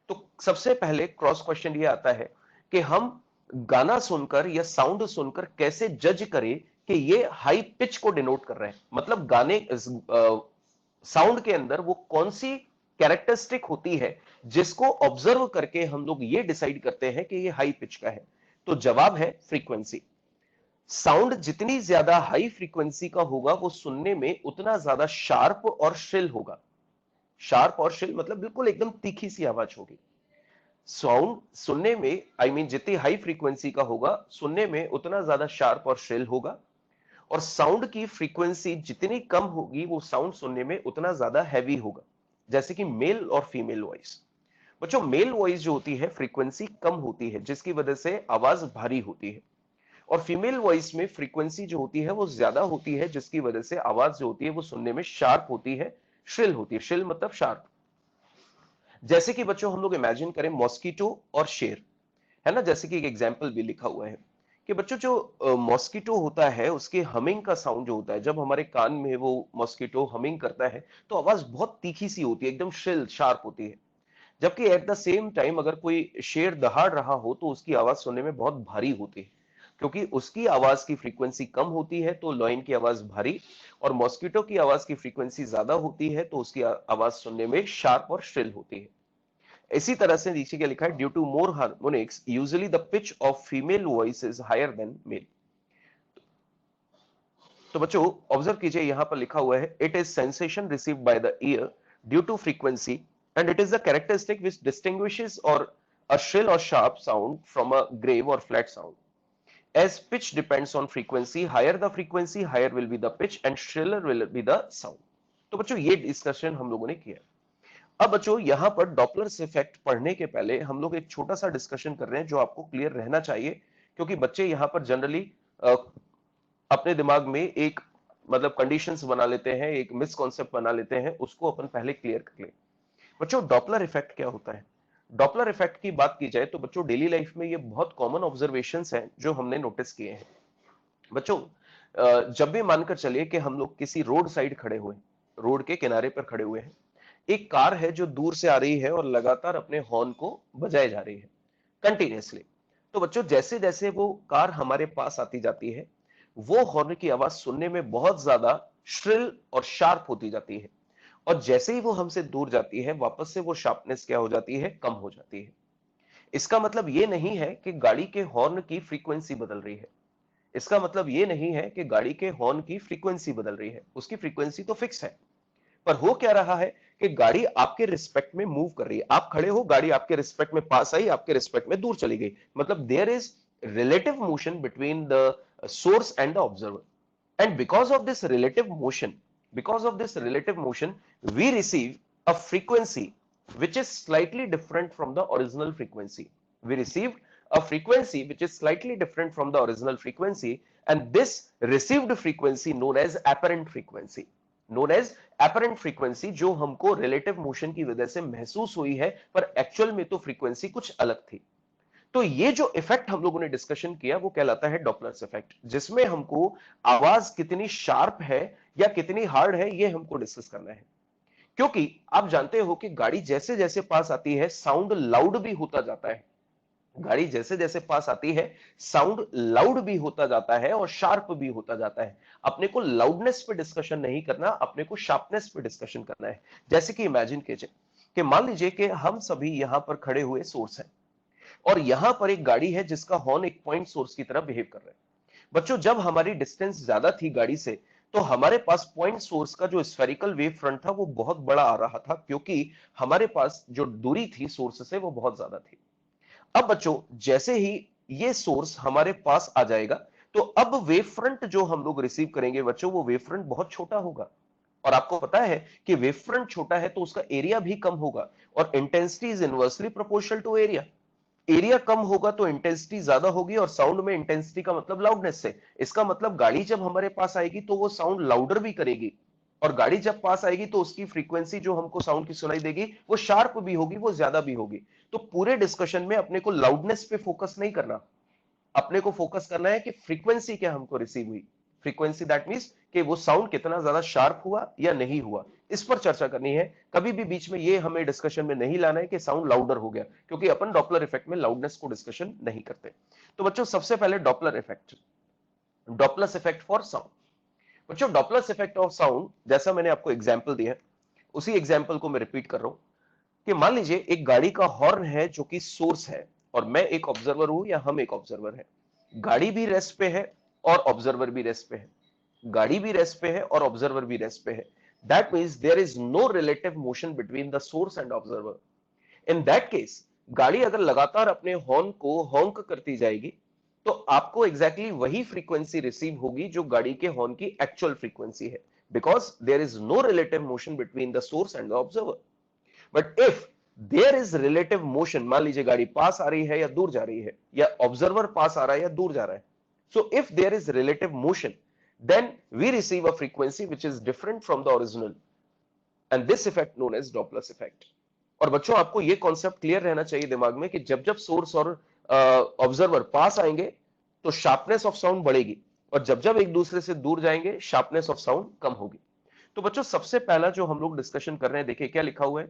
तो सबसे पहले क्रॉस क्वेश्चन ये आता है कि हम गाना सुनकर या साउंड सुनकर कैसे जज करें कि ये हाई पिच को डिनोट कर रहे हैं। मतलब गाने साउंड के अंदर वो कौन सी कैरेक्टरिस्टिक होती है जिसको ऑब्जर्व करके हम लोग ये डिसाइड करते हैं कि ये हाई पिच का है। तो जवाब है फ्रीक्वेंसी। साउंड जितनी ज्यादा हाई फ्रीक्वेंसी का होगा, वो सुनने में उतना ज्यादा शार्प और श्रिल होगा। शार्प और श्रिल मतलब बिल्कुल एकदम तीखी सी आवाज होगी। साउंड सुनने में, जितनी हाई फ्रीक्वेंसी का होगा, सुनने में उतना ज्यादा शार्प और श्रिल होगा। और साउंड की फ्रीक्वेंसी जितनी कम होगी, वो साउंड सुनने में उतना ज्यादा हैवी होगा। जैसे कि मेल और फीमेल वॉइस। बच्चों मेल वॉइस जो होती है फ्रीक्वेंसी कम होती है, जिसकी वजह से आवाज भारी होती है। और फीमेल वॉइस में फ्रीक्वेंसी जो होती है वो ज्यादा होती है, जिसकी वजह से आवाज जो होती है वो सुनने में शार्प होती है, श्रिल होती है। श्रिल मतलब शार्प। जैसे कि बच्चों हम लोग इमेजिन करें मॉस्किटो और शेर, है ना। जैसे कि एक एग्जाम्पल भी लिखा हुआ है कि बच्चों जो मॉस्किटो होता है, उसके हमिंग का साउंड जो होता है, जब हमारे कान में वो मॉस्किटो हमिंग करता है, तो आवाज बहुत तीखी सी होती है, एकदम श्रिल शार्प होती है। जबकि एट द सेम टाइम अगर कोई शेर दहाड़ रहा हो, तो उसकी आवाज सुनने में बहुत भारी होती है, क्योंकि उसकी आवाज की फ्रीक्वेंसी कम होती है, तो लॉयन की आवाज भारी। और मॉस्किटो की आवाज की फ्रीक्वेंसी ज्यादा होती है, तो उसकी आवाज सुनने में शार्प और श्रिल होती है। इसी तरह से नीचे क्या लिखा है, due to more harmonics usually the pitch of female voice is higher than male. तो बच्चों ऑब्जर्व कीजिए, यहां पर लिखा हुआ है, it is sensation received by the ear due to frequency, and it is the characteristic which distinguishes or a shrill or sharp sound from a grave or flat sound. As pitch depends on frequency, higher the frequency, higher will be the pitch, and shriller will be the sound. तो बच्चों ये discussion हम लोगों ने किया। अब बच्चों यहां पर डॉपलर्स इफेक्ट पढ़ने के पहले हम लोग एक छोटा सा डिस्कशन कर रहे हैं, जो आपको क्लियर रहना चाहिए, क्योंकि बच्चे यहां पर जनरली अपने दिमाग में एक मतलब कंडीशंस बना लेते हैं, एक मिसकॉन्सेप्ट बना लेते हैं, उसको अपन पहले क्लियर कर ले। बच्चों डॉपलर इफेक्ट क्या होता है। डॉपलर इफेक्ट की बात की जाए तो बच्चों डेली लाइफ में ये बहुत कॉमन ऑब्जर्वेशंस हैं जो हमने नोटिस किए हैं। बच्चों जब भी मानकर चलिए कि हम लोग किसी रोड साइड खड़े हुए, रोड के किनारे पर खड़े हुए हैं, एक कार है जो दूर से आ रही है और लगातार अपने हॉर्न को बजाए जा रही है कंटिन्यूअसली। तो बच्चों जैसे जैसे वो कार हमारे पास आती जाती है, वो हॉर्न की आवाज सुनने में बहुत ज्यादा श्रिल और शार्प होती जाती है, और जैसे ही वो हमसे दूर जाती है, वापस से वो शार्पनेस क्या हो जाती है, कम हो जाती है। इसका मतलब ये नहीं है कि गाड़ी के हॉर्न की फ्रीक्वेंसी बदल रही है। इसका मतलब ये नहीं है कि गाड़ी के हॉर्न की फ्रीक्वेंसी बदल रही है, उसकी फ्रीक्वेंसी तो फिक्स है। पर हो क्या रहा है कि गाड़ी आपके रिस्पेक्ट में मूव कर रही है। आप खड़े हो, गाड़ी आपके रिस्पेक्ट में पास आई, आपके रिस्पेक्ट में दूर चली गई। मतलब there is relative motion between the source and the observer, and because of this relative motion, we receive a frequency which is slightly different from the original frequency. We receive a frequency which is slightly different from the original frequency, and this received frequency known as apparent frequency. Known as apparent frequency, जो हमको relative motion की वजह से महसूस हुई है, पर actual में तो फ्रीक्वेंसी कुछ अलग थी। तो ये जो इफेक्ट हम लोगों ने डिस्कशन किया वो कहलाता है डॉपलर इफेक्ट, जिसमें हमको आवाज कितनी शार्प है या कितनी हार्ड है ये हमको डिस्कस करना है। क्योंकि आप जानते हो कि गाड़ी जैसे जैसे पास आती है साउंड लाउड भी होता जाता है। गाड़ी जैसे जैसे पास आती है साउंड लाउड भी होता जाता है और शार्प भी होता जाता है। अपने को लाउडनेस पे डिस्कशन नहीं करना, अपने को शार्पनेस पे डिस्कशन करना है। जैसे कि इमेजिन कीजिए कि मान लीजिए कि हम सभी यहां पर खड़े हुए सोर्स हैं और यहां पर एक गाड़ी है जिसका हॉर्न एक पॉइंट सोर्स की तरह बिहेव कर रहा है। बच्चों, जब हमारी डिस्टेंस ज्यादा थी गाड़ी से, तो हमारे पास पॉइंट सोर्स का जो स्फेरिकल वेव फ्रंट था वो बहुत बड़ा आ रहा था, क्योंकि हमारे पास जो दूरी थी सोर्स से वो बहुत ज्यादा थी। अब बच्चों, जैसे ही ये सोर्स हमारे पास आ जाएगा, तो अब वेव फ्रंट जो हम लोग रिसीव करेंगे बच्चों, वो वेव फ्रंट बहुत छोटा होगा। और आपको पता है कि वेव फ्रंट छोटा है तो उसका एरिया भी कम होगा, और intensity is inversely proportional to area. Area कम होगा तो इंटेंसिटी ज्यादा होगी, और साउंड में इंटेंसिटी का मतलब लाउडनेस से। इसका मतलब गाड़ी जब हमारे पास आएगी तो वो साउंड लाउडर भी करेगी, और गाड़ी जब पास आएगी तो उसकी फ्रीक्वेंसी जो हमको साउंड की सुनाई देगी वो शार्प भी होगी, वो ज्यादा भी होगी। तो पूरे डिस्कशन में अपने को लाउडनेस पे फोकस नहीं करना, अपने को फोकस करना है कि फ्रीक्वेंसी क्या हमको रिसीव हुई। फ्रीक्वेंसी दैट मींस कि वो साउंड कितना ज्यादा शार्प हुआ या नहीं हुआ, इस पर चर्चा करनी है। कभी भी बीच में ये हमें डिस्कशन में नहीं लाना है कि साउंड लाउडर हो गया, क्योंकि अपन डॉपलर इफेक्ट में लाउडनेस को डिस्कशन नहीं करते। तो बच्चों, सबसे पहले Doppler effect, Doppler effect for sound. बच्चों, डॉपलर इफेक्ट ऑफ साउंड, जैसा मैंने आपको एग्जाम्पल दिया, उसी एग्जाम्पल को मैं रिपीट कर रहा हूं कि मान लीजिए एक गाड़ी का हॉर्न है जो कि सोर्स है, और मैं एक ऑब्जर्वर हूं या हम एक ऑब्जर्वर है। गाड़ी भी रेस्ट पे है और ऑब्जर्वर भी रेस्ट पे है। गाड़ी भी रेस्ट पे है और ऑब्जर्वर भी रेस्ट पे है। That means there is no relative motion between the source and observer. In that case, गाड़ी अगर लगातार अपने हॉर्न को हॉन्क करती जाएगी, तो आपको एग्जैक्टली वही फ्रीक्वेंसी रिसीव होगी जो गाड़ी के हॉर्न की एक्चुअल फ्रीक्वेंसी है, because there is no relative motion between the source and the observer. But if there is relative motion, मान लीजिए गाड़ी पास आ रही है या दूर जा रही है, या ऑब्जर्वर पास आ रहा है या दूर जा रहा है, so if there is relative motion, then we receive a frequency which is different from the original, and this effect known as Doppler effect. और बच्चों, आपको ये कॉन्सेप्ट क्लियर रहना चाहिए दिमाग में कि जब जब सोर्स और ऑब्जर्वर पास आएंगे तो शार्पनेस ऑफ साउंड बढ़ेगी, और जब जब एक दूसरे से दूर जाएंगे शार्पनेस ऑफ साउंड कम होगी। तो बच्चों, सबसे पहला जो हम लोग डिस्कशन कर रहे हैं, देखिए क्या लिखा हुआ है,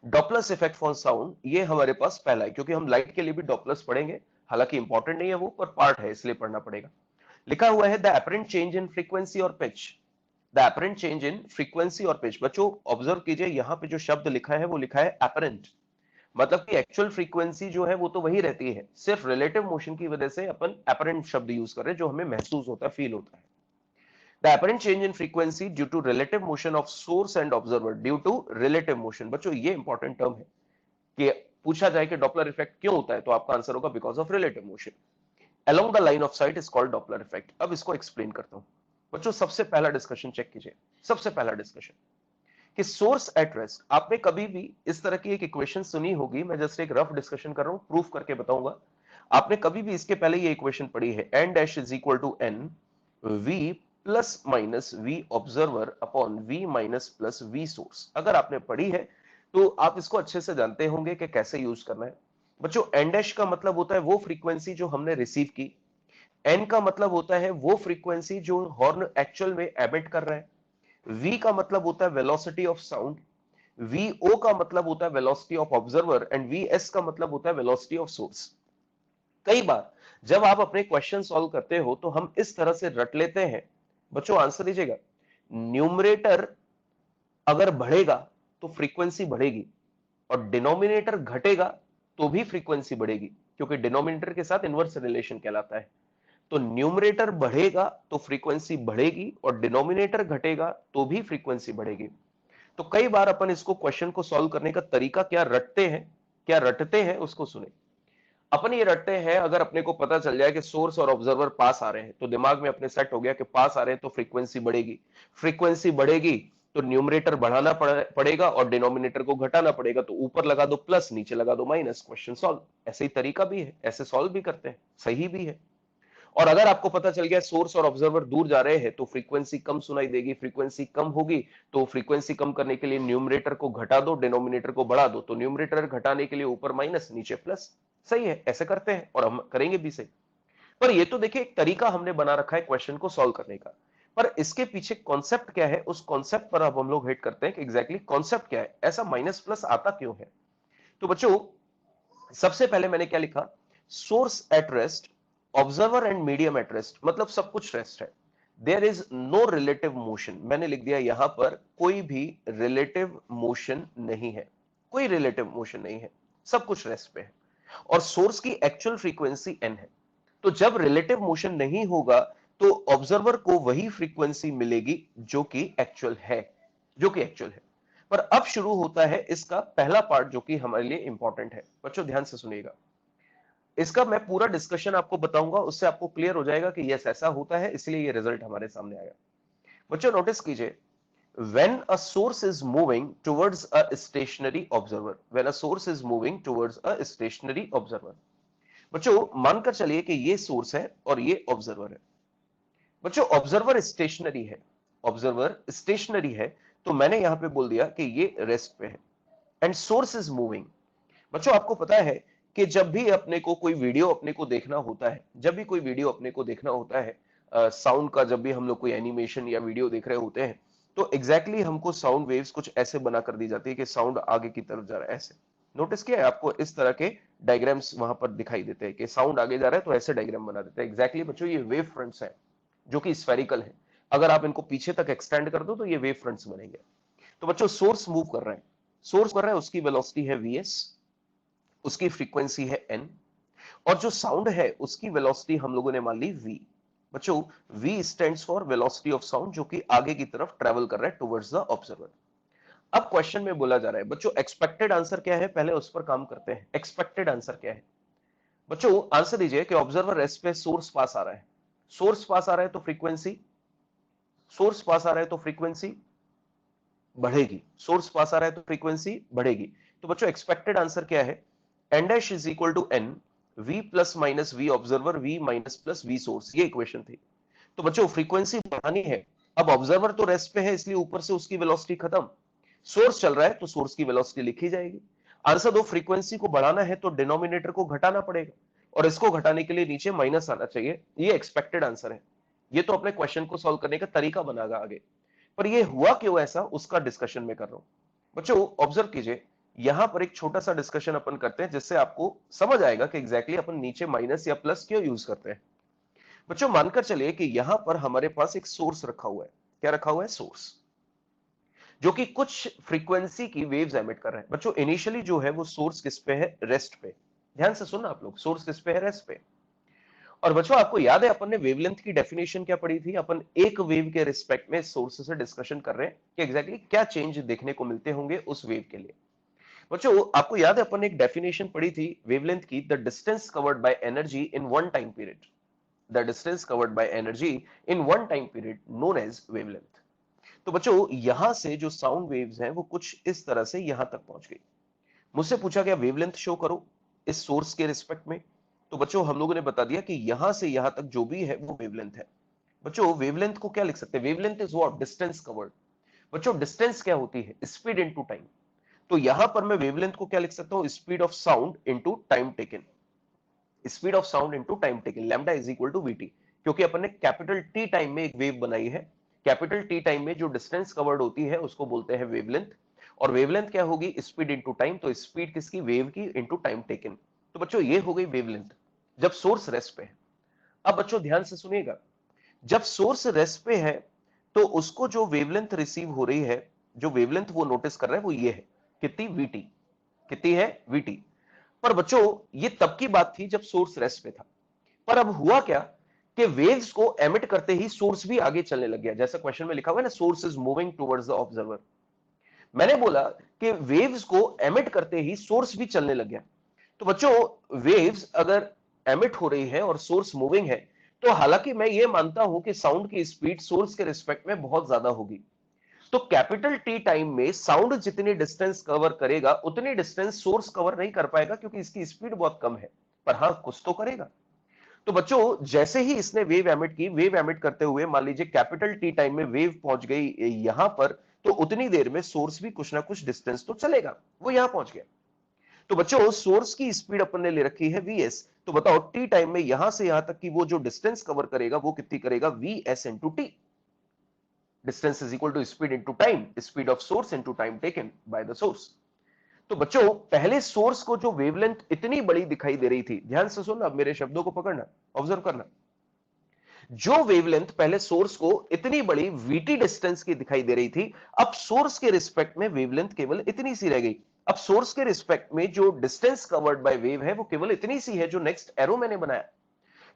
डॉपलर इफेक्ट फॉर साउंड। ये हमारे पास पहला है, क्योंकि हम लाइट के लिए भी डॉपलर्स पढ़ेंगे, हालांकि इंपॉर्टेंट नहीं है वो, पर पार्ट है इसलिए पढ़ना पड़ेगा। लिखा हुआ है the apparent change in frequency और pitch. The apparent change in frequency और पिच। बच्चों, ऑब्जर्व कीजिए, यहां पे जो शब्द लिखा है वो लिखा है अपरेंट, मतलब कि एक्चुअल फ्रीक्वेंसी जो है वो तो वही रहती है, सिर्फ रिलेटिव मोशन की वजह से अपन अपरेंट शब्द यूज कर रहे हैं, जो हमें महसूस होता है, फील होता है। The apparent change in frequency due to relative motion of source and observer, due to relative motion. बच्चों, ये इंपॉर्टेंट टर्म है कि पूछा जाए कि डॉपलर इफेक्ट क्यों होता है, तो आपका आंसर होगा because of relative motion along the line of sight is called Doppler effect। अब इसको एक्सप्लेन करता हूं। बच्चों, सबसे पहला डिस्कशन चेक कीजिए, सबसे पहला डिस्कशन कि सोर्स एट रेस्ट। आपने कभी भी इस तरह की एक इक्वेशन सुनी होगी, मैं जस्ट एक रफ डिस्कशन कर रहा हूं, प्रूफ करके बताऊंगा। आपने कभी भी इसके पहले ये इक्वेशन पढ़ी है, n dash is equal to n v plus minus v observer upon v minus plus v source. अगर आपने पढ़ी है तो आप इसको अच्छे से जानते होंगे कि कैसे यूज करना है। बच्चों, n डैश का मतलब होता है वो फ्रीक्वेंसी जो हमने रिसीव की, n का मतलब होता है वो फ्रीक्वेंसी जो हॉर्न एक्चुअल में एमिट कर रहा है, v का मतलब होता है वेलोसिटी ऑफ साउंड, vo का मतलब होता है velocity of observer, and vs का मतलब होता है वेलोसिटी ऑफ सोर्स। कई बार जब आप अपने क्वेश्चन सॉल्व करते हो तो हम इस तरह से रट लेते हैं, बच्चों आंसर दीजिएगा, न्यूमरेटर अगर बढ़ेगा तो फ्रीक्वेंसी बढ़ेगी, और डिनोमिनेटर घटेगा तो भी फ्रीक्वेंसी बढ़ेगी, क्योंकि डिनोमिनेटर के साथ इनवर्स रिलेशन कहलाता है। तो न्यूमरेटर बढ़ेगा तो फ्रीक्वेंसी बढ़ेगी, और डिनोमिनेटर घटेगा तो भी फ्रीक्वेंसी बढ़ेगी। तो कई बार अपन इसको क्वेश्चन को सॉल्व करने का तरीका क्या रटते हैं, क्या रटते हैं उसको सुने। अपन ये रटते हैं, अगर अपने को पता चल जाए कि सोर्स और ऑब्जर्वर पास आ रहे हैं, तो दिमाग में अपने सेट हो गया कि पास आ रहे हैं तो फ्रीक्वेंसी बढ़ेगी, फ्रीक्वेंसी बढ़ेगी तो न्यूमरेटर बढ़ाना पड़ेगा और डिनोमिनेटर को घटाना पड़ेगा, तो ऊपर लगा दो प्लस, नीचे लगा दो माइनस, क्वेश्चन सॉल्व। ऐसे ही तरीका भी है, ऐसे सॉल्व भी करते हैं, सही भी है। और अगर आपको पता चल गया सोर्स और ऑब्जर्वर दूर जा रहे हैं तो फ्रीक्वेंसी कम सुनाई देगी, फ्रीक्वेंसी कम होगी, तो फ्रीक्वेंसी कम करने के लिए न्यूमरेटर को घटा दो, डिनोमिनेटर को बढ़ा दो, तो न्यूमरेटर घटाने के लिए ऊपर माइनस नीचे प्लस। सही है, ऐसे करते हैं और हम करेंगे भी सही। पर ये तो देखिए एक तरीका हमने बना रखा है क्वेश्चन को सॉल्व करने का, पर इसके पीछे कॉन्सेप्ट क्या है, उस कॉन्सेप्ट पर अब हम लोग हिट करते हैं कि एग्जैक्टली कॉन्सेप्ट क्या है, ऐसा माइनस प्लस आता क्यों है। तो बच्चों सबसे पहले मैंने क्या लिखा, source at rest, observer and medium at rest, मतलब सब कुछ रेस्ट है। There is no relative motion, मैंने लिख दिया यहां पर कोई भी रिलेटिव मोशन नहीं है, कोई रिलेटिव मोशन नहीं है, सब कुछ रेस्ट पे है। और सोर्स की एक्चुअल फ्रीक्वेंसी एन है, तो जब रिलेटिव मोशन नहीं होगा तो ऑब्जर्वर को वही फ्रीक्वेंसी मिलेगी जो कि एक्चुअल है, जो कि एक्चुअल है। पर अब शुरू होता है इसका पहला पार्ट जो कि हमारे लिए इंपॉर्टेंट है। बच्चों ध्यान से सुनिएगा, इसका मैं पूरा डिस्कशन आपको बताऊंगा, उससे आपको क्लियर हो जाएगा कि यस ऐसा होता है, इसलिए ये रिजल्ट हमारे सामने आया। बच्चों नोटिस कीजिए, when a source is moving towards a stationary observer, when a source is moving towards a stationary observer, बच्चों मानकर चलिए कि ये सोर्स है और ये ऑब्जर्वर है। बच्चों ऑब्जर्वर स्टेशनरी है, ऑब्जर्वर स्टेशनरी है, तो मैंने यहां पे बोल दिया कि ये रेस्ट पे है, एंड सोर्स इज मूविंग। बच्चों आपको पता है कि जब भी अपने को कोई वीडियो अपने को देखना होता है, जब भी कोई वीडियो अपने को देखना होता है, साउंड का, जब भी हम लोग कोई एनिमेशन या वीडियो देख रहे होते हैं, तो एग्जैक्टली हमको साउंड वेव्स कुछ ऐसे बना कर दी जाती है कि साउंड आगे की तरफ जा रहा है, ऐसे। नोटिस किया है आपको, इस तरह के डायग्राम्स वहां पर दिखाई देते हैं कि साउंड आगे जा रहा है तो ऐसे डायग्राम बना देते हैं। एग्जैक्टली बच्चों ये वेव फ्रंट्स हैं जो कि स्फेरिकल है, अगर आप इनको पीछे तक एक्सटेंड कर दो तो ये वेव फ्रंट्स बनेंगे। तो बच्चों सोर्स मूव कर रहे हैं, सोर्स कर रहा है, उसकी वेलोसिटी है वीएस, उसकी फ्रीक्वेंसी है एन, और जो साउंड है उसकी वेलोसिटी हम लोगों ने मान ली वी। बच्चों v stands for velocity of sound, जो कि आगे की तरफ ट्रेवल कर रहा है टुवर्ड्स द ऑब्जर्वर। अब क्वेश्चन में बोला जा रहा है बच्चों एक्सपेक्टेड आंसर क्या है, पहले उस पर काम करते हैं। एक्सपेक्टेड आंसर क्या है बच्चों, आंसर दीजिए कि ऑब्जर्वर रेस्ट पे सोर्स पास आ रहा है, सोर्स पास आ रहा है तो फ्रीक्वेंसी, सोर्स पास आ रहा है तो फ्रीक्वेंसी बढ़ेगी, सोर्स पास आ रहा है तो फ्रीक्वेंसी बढ़ेगी। तो बच्चों एक्सपेक्टेड आंसर क्या है, N dash is equal to N V plus minus we observer v minus plus we source, ये इक्वेशन थी। तो बच्चों फ्रीक्वेंसी बढ़ानी है, अब ऑब्जर्वर तो रेस्ट पे है इसलिए ऊपर से उसकी वेलोसिटी खत्म, सोर्स चल रहा है तो सोर्स की वेलोसिटी लिखी जाएगी। आंसर दो, फ्रीक्वेंसी को बढ़ाना है तो डिनोमिनेटर को घटाना पड़ेगा, और इसको घटाने के लिए नीचे माइनस आना चाहिए, ये एक्सपेक्टेड आंसर है। ये तो अपने क्वेश्चन को सॉल्व करने का तरीका बनागा आगे, पर ये हुआ क्यों ऐसा उसका डिस्कशन में कर रहा हूं। बच्चों ऑब्जर्व कीजिए, यहां पर एक छोटा सा डिस्कशन अपन करते हैं जिससे आपको समझ आएगा कि एग्जैक्टली अपन नीचे माइनस या प्लस क्यों यूज करते हैं। बच्चों मानकर चलिए कि यहां पर हमारे पास एक सोर्स रखा हुआ है, क्या रखा हुआ है, सोर्स, जो कि कुछ फ्रीक्वेंसी की वेव्स एमिट कर रहा है। बच्चों इनिशियली जो है वो सोर्स किस पे है, रेस्ट पे। ध्यान से सुनना आप लोग, सोर्स किस पे है, रेस्ट पे। और बच्चों आपको याद है अपन ने वेवलेंथ की डेफिनेशन क्या पढ़ी थी, अपन एक वेव के रिस्पेक्ट में सोर्स से डिस्कशन कर रहे हैं कि एग्जैक्टली क्या चेंज देखने को मिलते होंगे उस वेव के लिए। बच्चों आपको याद है अपन ने एक डेफिनेशन पढ़ी थी वेवलेंथ की, the distance covered by energy in one time period, the distance covered by energy in one time period known as wavelength. तो बच्चों यहां से जो साउंड वेव्स हैं वो कुछ इस तरह से यहां तक पहुंच गई। मुझसे पूछा गया वेवलेंथ शो करो इस सोर्स के रिस्पेक्ट में, तो बच्चों हम लोगों ने बता दिया कि यहां से यहां तक जो भी है वो वेवलेंथ है। बच्चों वेवलेंथ को क्या लिख सकते हैं, wavelength is what, distance covered. बच्चों डिस्टेंस क्या होती है, स्पीड इनटू टाइम। तो यहां पर मैं वेवलेंथ को क्या लिख सकता हूं, speed of sound into time taken, speed of sound into time taken, lambda is equal to v t. क्योंकि अपन ने कैपिटल टी टाइम में एक वेव बनाई है, कैपिटल टी टाइम में जो डिस्टेंस कवर्ड होती है उसको बोलते हैं वेवलेंथ, और वेवलेंथ क्या होगी, स्पीड इनटू टाइम, तो स्पीड किसकी, वेव की, इनटू टाइम टेकन। तो बच्चों ये हो गई वेवलेंथ जब सोर्स रेस्ट पे है। अब बच्चों ध्यान से सुनिएगा, जब सोर्स रेस्ट पे है तो उसको जो वेवलेंथ रिसीव हो रही है, जो वेवलेंथ वो नोटिस कर रहा है वो ये है, कितनी, वीटी, कितनी है, वीटी। पर बच्चों ये तब की बात थी जब सोर्स रेस्ट पे था, पर अब हुआ क्या कि वेव्स को एमिट करते ही सोर्स भी आगे चलने लग गया, जैसा क्वेश्चन में लिखा हुआ है ना, source is moving towards the observer. मैंने बोला कि वेव्स को एमिट करते ही सोर्स भी चलने लग गया। तो बच्चों वेव्स अगर एमिट हो रही है और सोर्स मूविंग है, तो हालांकि मैं ये मानता हूं कि साउंड की स्पीड सोर्स के रिस्पेक्ट में बहुत ज्यादा होगी, तो कैपिटल टी टाइम में साउंड जितनी डिस्टेंस कवर करेगा उतनी डिस्टेंस सोर्स कवर नहीं कर पाएगा क्योंकि इसकी स्पीड बहुत कम है, पर हां कुछ तो करेगा। तो बच्चों जैसे ही इसने वेव एमिट की, वेव एमिट करते हुए मान लीजिए कैपिटल टी टाइम में वेव पहुंच गई यहां पर, तो उतनी देर में सोर्स भी कुछ ना कुछ डिस्टेंस तो चलेगा, वो यहां पहुंच गया। तो बच्चों सोर्स की स्पीड अपन ने ले रखी है वीएस, तो बताओ टी टाइम में यहां से यहां तक की वो जो डिस्टेंस कवर करेगा वो कितनी करेगा, v s into t. Distance is equal to speed into time, speed of source into time taken by the source. तो बच्चों पहले सोर्स को जो वेवलेंथ इतनी बड़ी दिखाई दे रही थी, ध्यान से सुनना, मेरे शब्दों को पकड़ना, ऑब्जर्व करना, जो वेवलेंथ पहले सोर्स को इतनी बड़ी वीटी डिस्टेंस की दिखाई दे रही थी, अब सोर्स के रिस्पेक्ट में वेवलेंथ केवल इतनी सी रह गई। अब सोर्स के रिस्पेक्ट में जो डिस्टेंस कवर्ड बाय वेव है वो केवल इतनी सी है जो नेक्स्ट एरो मैंने बनाया।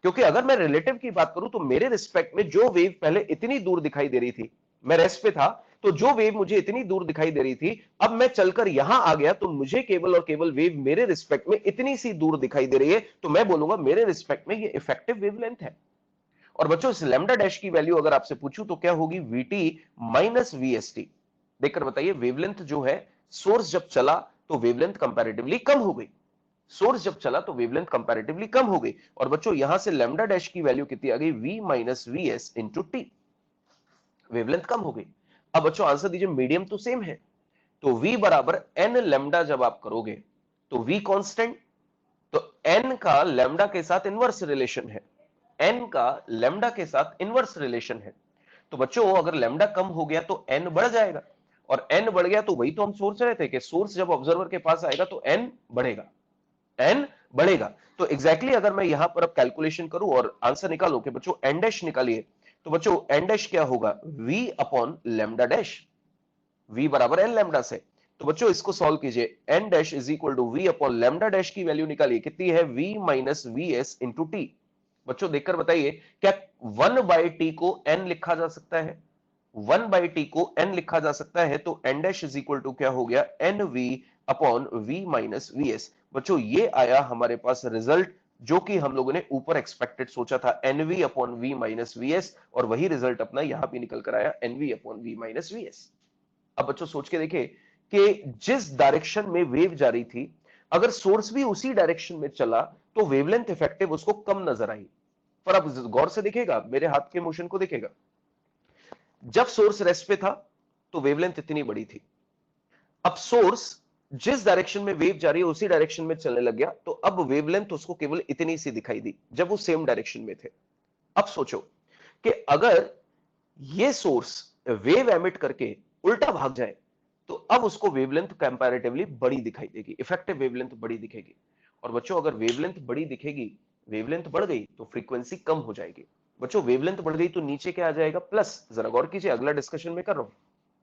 क्योंकि अगर मैं रिलेटिव की बात करूं तो मेरे रिस्पेक्ट में जो वेव पहले इतनी दूर दिखाई दे रही थी, मैं रेस्ट पे था, तो जो वेव मुझे इतनी दूर दिखाई दे रही थी, अब मैं चलकर यहां आ गया तो मुझे केवल और केवल वेव मेरे रिस्पेक्ट में इतनी सी दूर दिखाई दे रही है, तो मैं बोलूंगा मेरे रिस्पेक्ट में ये इफेक्टिव वेवलेंथ है। और बच्चों इस लैम्डा डैश की वैल्यू अगर आपसे पूछूं तो क्या होगी, वीटी माइनस वीएसटी। देखकर बताइए, वेवलेंथ जो है, सोर्स जब चला तो वेवलेंथ कंपैरेटिवली कम हो गई, सोर्स जब चला तो वेवलेंथ कंपैरेटिवली कम हो गई। और बच्चों यहां से लैम्डा डैश की वैल्यू कितनी आ गई, V minus V S into T, wavelength कम हो गई। अब बच्चों आंसर दीजिए, मीडियम तो सेम है, तो v बराबर एन लैम्डा जब आप करोगे तो v कांस्टेंट, तो n का लैम्डा के साथ इनवर्स रिलेशन है, n का लैम्डा के साथ इनवर्स रिलेशन है। तो बच्चों अगर लैम्डा कम हो गया तो n बढ़ जाएगा, और n बढ़ गया तो वही तो हम सोच रहे थे कि सोर्स जब ऑब्जर्वर के पास आएगा तो n बढ़ेगा, n बढ़ेगा। तो एग्जैक्टली अगर मैं यहां पर अब कैलकुलेशन करूं और आंसर निकालूं कि बच्चों n डैश निकालिए, तो बच्चों n डैश क्या होगा, v upon lambda dash, v बराबर n लैम्डा से। तो बच्चों इसको सॉल्व कीजिए, n dash is equal to v upon lambda dash की वैल्यू निकालिए, कितनी है, v minus V S into t. बच्चों देखकर बताइए, क्या 1 बाई टी को n लिखा जा सकता है, 1 बाई टी को n लिखा जा सकता है, तो n dash is equal to क्या हो गया, n we upon we minus we s. बच्चों ये आया हमारे पास रिजल्ट जो कि हम लोगों ने ऊपर एक्सपेक्टेड सोचा था, n we upon we minus V S, और वही रिजल्ट अपना यहां भी निकल कर आया, n we upon we minus we s. अब बच्चों सोच के देखिए कि जिस डायरेक्शन में वेव जा रही थी, अगर सोर्स भी उसी डायरेक्शन में चला तो वेवलेंथ इफेक्टिव उसको कम नजर आई। पर अब गौर से देखिएगा, मेरे हाथ के मोशन को देखिएगा, जब सोर्स रेस्ट पे था तो वेवलेंथ इतनी बड़ी थी, अब सोर्स जिस डायरेक्शन में वेव जा रही है उसी डायरेक्शन में चलने लग गया, तो अब वेवलेंथ उसको केवल इतनी सी दिखाई दी जब वो सेम डायरेक्शन में थे। अब सोचो कि अगर ये सोर्स वेव एमिट करके उल्टा भाग जाए, तो अब उसको वेवलेंथ कंपैरेटिवली बड़ी दिखाई देगी, इफेक्टिव वेवलेंथ बड़ी दिखेगी। और बच्चों अगर वेवलेंथ बड़ी दिखेगी, वेवलेंथ बढ़ गई तो फ्रीक्वेंसी कम हो जाएगी। बच्चों वेवलेंथ बढ़ गई तो नीचे क्या आ जाएगा, प्लस। जरा गौर कीजिए, अगला डिस्कशन में कर रहा हूं,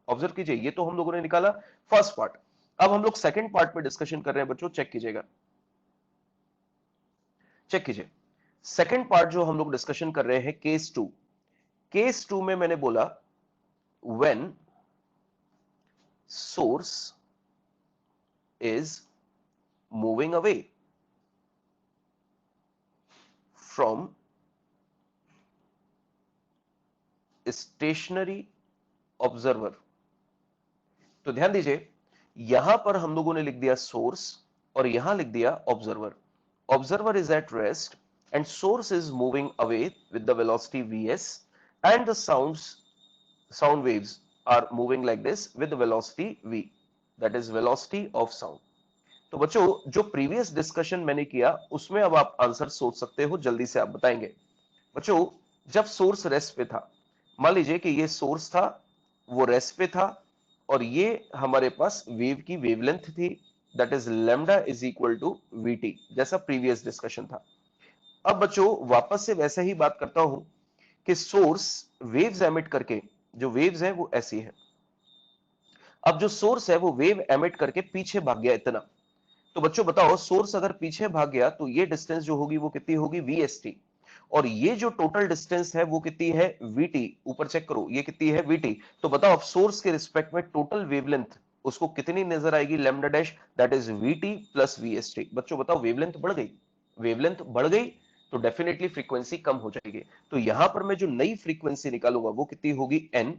ऑब्जर्व कीजिए, ये तो हम लोगों ने निकाला फर्स्ट पार्ट। अब हम लोग सेकंड पार्ट पे डिस्कशन कर रहे हैं बच्चों, चेक कीजिएगा, चेक कीजिए। सेकंड पार्ट जो हम लोग डिस्कशन कर रहे हैं, केस टू। केस टू में मैंने बोला when source is moving away from stationary observer। तो ध्यान दीजिए, यहां पर हम लोगों ने लिख दिया सोर्स और यहां लिख दिया observer. Observer is at rest and source is moving away with the velocity vs, and the sound waves are moving like this with the velocity v, that is velocity of sound। तो बच्चों जो previous discussion मैंने किया उसमें अब आप answer सोच सकते हो, जल्दी से आप बताएंगे। बच्चों जब सोर्स रेस्ट पे था, मान लीजिए कि ये सोर्स था, वो रेस्ट पे था, और ये हमारे पास वेव की वेवलेंथ थी, that is lambda is equal to VT, जैसा प्रीवियस डिस्कशन था। अब बच्चों वापस से वैसे ही बात करता हूं कि सोर्स वेव्स एमिट करके, जो वेव्स हैं वो ऐसी है, अब जो सोर्स है वो वेव एमिट करके पीछे भाग गया इतना। तो बच्चों बताओ, सोर्स अगर पीछे भाग गया तो ये डिस्टेंस जो होगी वो कितनी होगी, वीएसटी, और ये जो टोटल डिस्टेंस है वो कितनी है, वीटी। ऊपर चेक करो ये कितनी है, वीटी। तो बताओ अब सोर्स के रिस्पेक्ट में टोटल वेवलेंथ उसको कितनी नजर आएगी, lambda dash, that is VT plus VST. बच्चों बताओ वेवलेंथ बढ़ गई, वेवलेंथ बढ़ गई तो डेफिनेटली फ्रीक्वेंसी कम हो जाएगी। तो यहां पर मैं जो नई फ्रीक्वेंसी निकालूंगा वो कितनी होगी, एन,